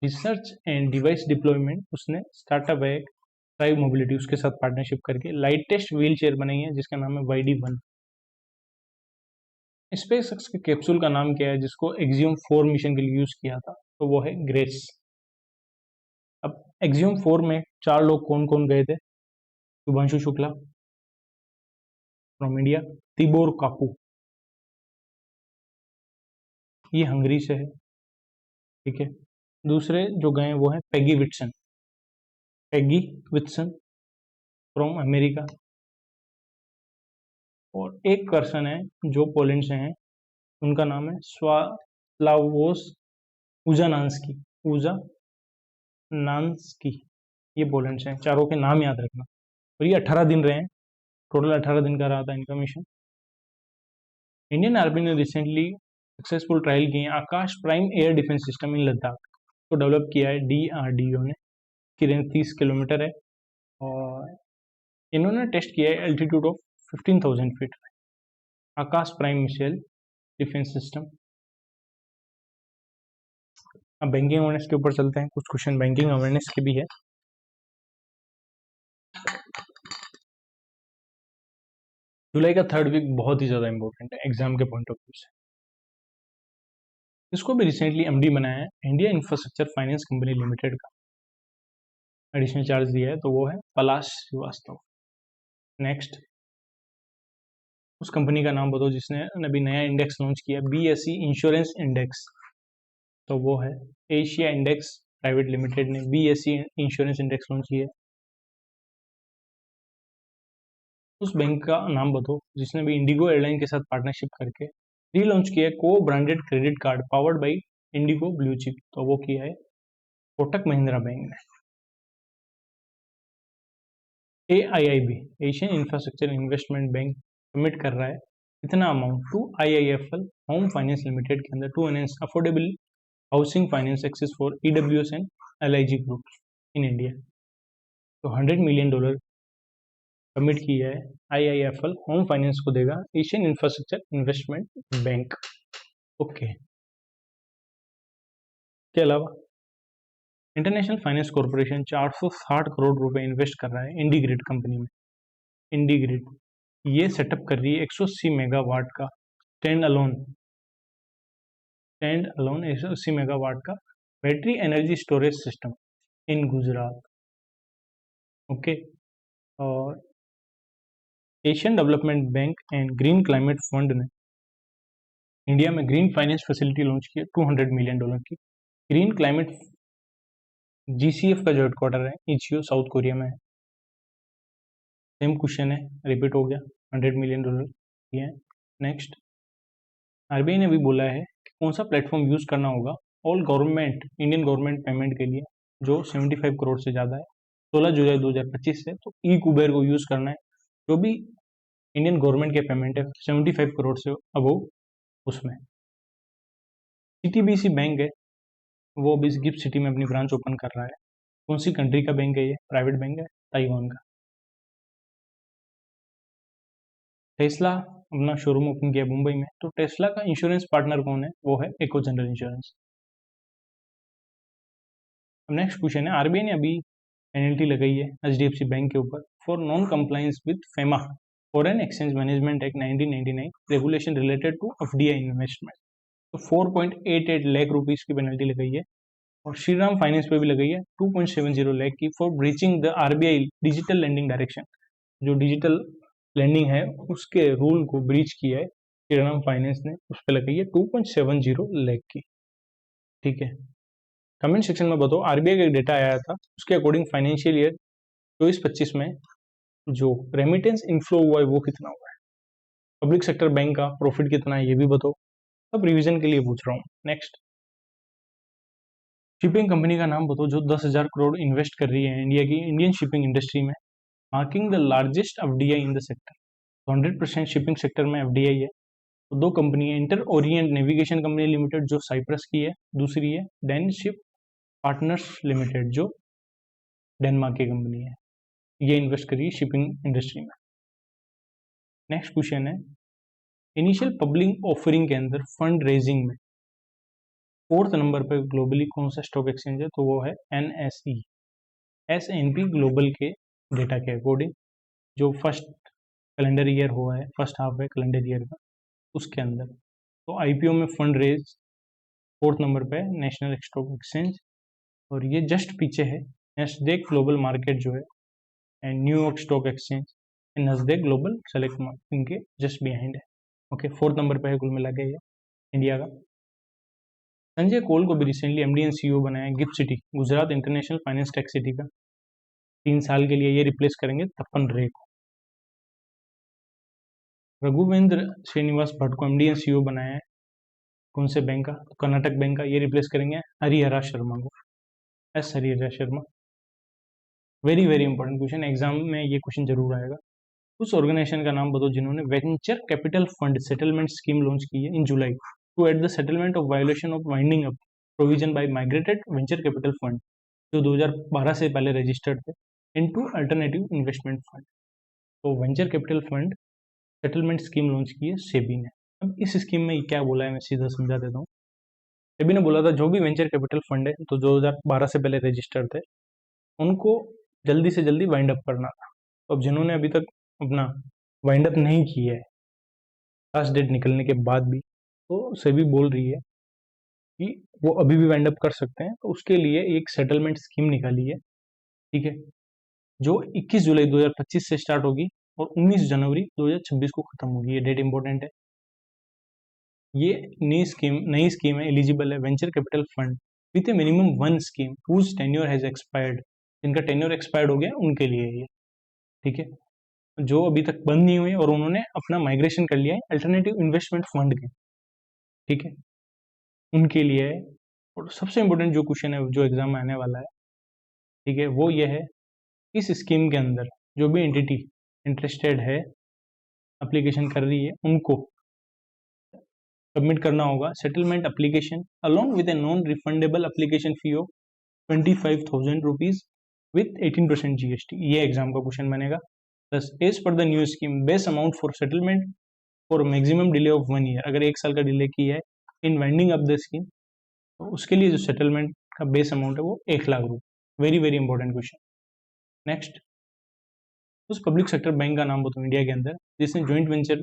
research and device deployment, उसने स्टार्टअप है ट्राइब मोबिलिटी, उसके साथ पार्टनरशिप करके लाइटेस्ट व्हील चेयर बनाई है जिसका नाम है YD1। स्पेसएक्स के कैप्सूल का नाम क्या है जिसको एक्सियम 4 मिशन के लिए यूज किया था, तो वो है ग्रेस। अब एक्सियम 4 में 4 लोग कौन कौन गए थे, Shubhanshu Shukla from India, Tibor Kapu ये हंगरी से है, ठीक है। दूसरे जो गए वो है पैगी विट्सन फ्रॉम अमेरिका। और एक पर्सन है जो पोलैंड से हैं, उनका नाम है स्वास्लावोस उजानांस्की, ये पोलैंड से हैं। चारों के नाम याद रखना। और ये 18 दिन रहे हैं, टोटल 18 दिन का रहा था इनका मिशन। इंडियन आर्मी ने रिसेंटली सक्सेसफुल ट्रायल किए Akash prime air defence system in Ladakh को डेवलप किया है DRDO ने। की रेंज 30 किलोमीटर है और इन्होंने टेस्ट किया है altitude of 15,000 feet. Akash prime missile defence system. अब बैंकिंग अवेयरनेस के ऊपर चलते हैं, कुछ क्वेश्चन बैंकिंग अवेयरनेस के भी है। जुलाई का थर्ड वीक बहुत ही ज्यादा इंपॉर्टेंट है एग्जाम के पॉइंट ऑफ व्यू से। इसको भी रिसेंटली एमडी बनाया है India infrastructure finance company limited का। एडिशनल चार्ज दिया है तो वो है पलाश श्रीवास्तव। नेक्स्ट, उस कंपनी का नाम बताओ जिसने अभी नया इंडेक्स लॉन्च किया, बीएसई इंश्योरेंस इंडेक्स। तो वो है एशिया इंडेक्स प्राइवेट लिमिटेड ने बीएसई इंश्योरेंस इंडेक्स लॉन्च किया। उस बैंक का नाम बताओ जिसने भी इंडिगो एयरलाइन के साथ पार्टनरशिप करके रीलॉन्च किया है co branded credit card powered by IndiGo blue chip. तो वो किया है कोटक महिंद्रा बैंक ने। AIIB Asian infrastructure investment bank commit कर रहा है इतना amount to IIFL home finance limited के अंदर to enhance affordable housing finance access for EWS and LIG group in India. तो $100 मिलियन कमिट किया है IIFL होम फाइनेंस को देगा Asian infrastructure investment bank. Okay, के अलावा इंटरनेशनल फाइनेंस कॉर्पोरेशन 460 करोड़ रुपए इन्वेस्ट कर रहा है इंडीग्रिड कंपनी में। इंडीग्रिड ये सेटअप कर रही है 180 मेगावाट का स्टैंड अलोन 180 मेगावाट का battery energy storage system in Gujarat. Okay, और Asian development bank and green climate fund ने इंडिया में ग्रीन फाइनेंस फैसिलिटी लॉन्च की है $200 मिलियन की। ग्रीन क्लाइमेट GCF का जो हेडक्वार्टर है इचियो साउथ कोरिया में है। सेम क्वेश्चन है, रिपीट हो गया, $100 मिलियन ये है। नेक्स्ट, RBI ने भी बोला है कि कौन सा प्लेटफॉर्म यूज करना होगा all government Indian government payment के लिए जो 75 करोड़ से ज्यादा है 16 जुलाई 2025 से। तो ई कुबेर को यूज करना है जो भी इंडियन गवर्नमेंट के पेमेंट है 75 करोड़ से अबव उसमें। CTBC बैंक है वो अभी गिफ्ट सिटी में अपनी ब्रांच ओपन कर रहा है। कौन सी कंट्री का बैंक है ये? प्राइवेट बैंक है, ताइवान का। टेस्ला अपना शोरूम ओपन किया मुंबई में। तो टेस्ला का इंश्योरेंस पार्टनर कौन है? वो है इको जनरल इंश्योरेंस। अब नेक्स्ट क्वेश्चन है, RBI ने अभी पेनल्टी लगाई है HDFC बैंक के ऊपर for non compliance with FEMA foreign exchange management act 1999 regulation related to FDI investment. तो 4.88 लाख रुपीस की पेनल्टी लगाई है। और श्रीराम फाइनेंस पे भी लगाई है 2.70 लाख की for breaching the RBI digital lending direction. जो डिजिटल लैंडिंग है उसके रूल को ब्रीच किया है श्रीराम फाइनेंस ने, उस पर लगाई है 2.70 लाख की। ठीक है, कमेंट सेक्शन में बताओ RBI का डेटा आया था उसके अकॉर्डिंग फाइनेंशियल ईयर 24-25 में जो रेमिटेंस इनफ्लो हुआ है वो कितना हुआ है। पब्लिक सेक्टर बैंक का प्रॉफिट कितना है ये भी बताओ, अब रिवीजन के लिए पूछ रहा हूँ। नेक्स्ट, शिपिंग कंपनी का नाम बताओ जो 10,000 करोड़ इन्वेस्ट कर रही है इंडिया की इंडियन शिपिंग इंडस्ट्री में, marking the largest FDI in the sector. 100% shipping sector में FDI है। तो दो कंपनी है, inter Orient navigation company limited जो साइप्रस की है, दूसरी है डेनिश शिप पार्टनर्स लिमिटेड जो डेनमार्क की कंपनी है। ये इन्वेस्ट करिए शिपिंग इंडस्ट्री में। नेक्स्ट क्वेश्चन है, इनिशियल पब्लिक ऑफरिंग के अंदर फंड रेजिंग में 4th नंबर पर ग्लोबली कौन सा स्टॉक एक्सचेंज है? तो वो है NSE S&P ग्लोबल के डेटा के अकॉर्डिंग जो फर्स्ट कैलेंडर ईयर हुआ है, फर्स्ट हाफ है कैलेंडर ईयर का, उसके अंदर। तो IPO में फंड रेज 4th नंबर पे नेशनल स्टॉक एक्सचेंज। और ये जस्ट पीछे है नस्डेक ग्लोबल मार्केट जो है and New York stock exchange and Nasdaq global select market इनके जस्ट बिहाइंड है। ओके, 4th नंबर पे है कुल मिला के ये इंडिया का। संजय कोल को भी रिसेंटली MD एंड CEO बनाया gift city Gujarat international finance tech city का। 3 साल के लिए ये रिप्लेस करेंगे तपन रे को। रघुवेंद्र श्रीनिवास भट्ट को MD एंड CEO बनाया है कौन से बैंक का? तो कर्नाटक बैंक का। ये रिप्लेस करेंगे हरिहरा शर्मा को, Harihara Sharma. Very very important question, exam में ये क्वेश्चन जरूर आएगा। उस ऑर्गेनाइजेशन का नाम बताओ जिन्होंने venture capital fund settlement scheme launch की है in July two eight the settlement of violation of winding up provision by migrated venture capital fund जो 2012 से पहले रजिस्टर्ड थे इनटू अल्टरनेटिव इन्वेस्टमेंट फंड। तो venture capital fund settlement scheme launch की है सेबी ने। अब इस स्कीम में क्या बोला है मैं सीधा समझा देता हूँ। सेबी ने बोला था जो भी वेंचर कैपिटल फंड है तो 2012 से पहले रजिस्टर्ड थे उनको जल्दी से जल्दी वाइंड अप करना था। तो अब जिन्होंने अभी तक अपना वाइंड अप नहीं किया है लास्ट डेट निकलने के बाद भी, तो सेबी बोल रही है कि वो अभी भी वाइंड अप कर सकते हैं। तो उसके लिए एक सेटलमेंट स्कीम निकाली है, ठीक है, जो 21 जुलाई 2025 से स्टार्ट होगी और 19 जनवरी 2026 को खत्म होगी। ये डेट इंपॉर्टेंट है। ये नई स्कीम है, एलिजिबल है venture capital fund with a minimum one scheme whose tenure has expired. जिनका टेन्योर एक्सपायर्ड हो गया उनके लिए ये, ठीक है, जो अभी तक बंद नहीं हुए और उन्होंने अपना माइग्रेशन कर लिया है अल्टरनेटिव इन्वेस्टमेंट फंड के, ठीक है, उनके लिए है। और सबसे इंपॉर्टेंट जो क्वेश्चन है जो एग्जाम में आने वाला है, ठीक है, वो ये है, इस स्कीम के अंदर जो भी एंटिटी इंटरेस्टेड है एप्लीकेशन कर रही है उनको सबमिट करना होगा settlement application along with a non refundable application fee of 25,000 rupees with 18% GST। ये एग्जाम का क्वेश्चन बनेगा। Plus as per the new scheme base amount for settlement for maximum delay of 1 year. अगर 1 साल का delay किया है in winding up the scheme तो उसके लिए जो सेटलमेंट का बेस अमाउंट है वो 1,00,000 रुपये। Very very important question. Next, उस पब्लिक सेक्टर बैंक का नाम बताऊँ इंडिया के अंदर जिसने ज्वाइंट वेंचर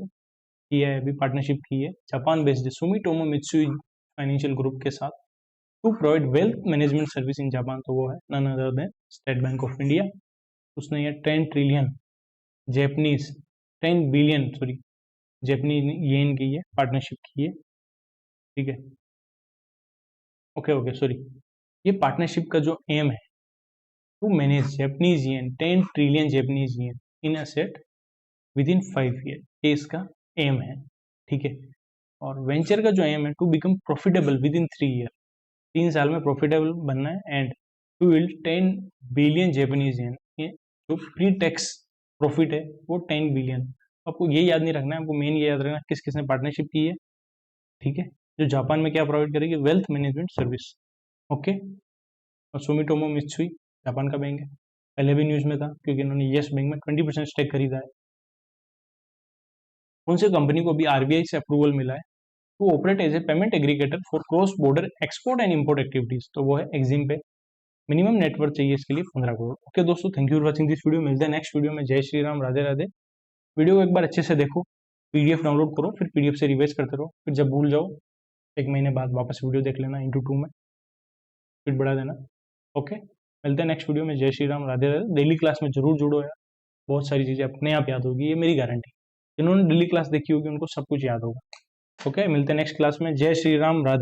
किया है, अभी पार्टनरशिप की है Japan based Sumitomo Mitsui Financial Group के साथ to provide wealth management service in Japan. तो वो है none other than State Bank of India. उसने ये 10 trillion Japanese 10 billion sorry Japanese yen की है पार्टनरशिप की है, ठीक है, ओके सॉरी, ये पार्टनरशिप का जो एम है to manage Japanese yen 10 trillion Japanese yen in asset within 5 year, ये इसका एम है, ठीक है। और वेंचर का जो एम है to become profitable within 3 year, 3 साल में प्रॉफिटेबल बनना है and to will 10 billion Japanese yen, ये जो प्री टैक्स प्रॉफिट है वो 10 बिलियन। आपको ये याद नहीं रखना है, आपको मेन ये याद रखना है किस किसने पार्टनरशिप की है, ठीक है, जो जापान में क्या प्रोवाइड करेगी, वेल्थ मैनेजमेंट सर्विस, ओके। और सुमिटोमो मित्सुई जापान का बैंक है, पहले भी न्यूज में था क्योंकि इन्होंने येस बैंक में 20% स्टेक खरीदा है। कौन सी कंपनी को अभी आरबीआई से अप्रूवल मिला है to operate as a payment aggregator for cross border export and import activities, तो वो है एक्जिम पे। मिनिमम नेटवर्क चाहिए इसके लिए 15 करोड़। ओके दोस्तों, thank you for watching this video. मिलते हैं नेक्स्ट वीडियो में। जय श्री राम, राधे राधे। वीडियो को एक बार अच्छे से देखो, पीडीएफ डाउनलोड करो, फिर पीडीएफ से रिवाइज करते रहो, फिर जब भूल जाओ 1 महीने बाद वापस वीडियो देख लेना इंटू 2 में, फिर बढ़ा देना। ओके, मिलते हैं नेक्स्ट वीडियो में। जय श्री राम, राधे राधे। डेली क्लास में जरूर जुड़ो यार, बहुत सारी चीज़ें अपने आप याद होगी, ये मेरी गारंटी। जिन्होंने डेली क्लास देखी होगी उनको सब कुछ याद होगा। ओके, मिलते हैं नेक्स्ट क्लास में। जय श्री राम, राधे।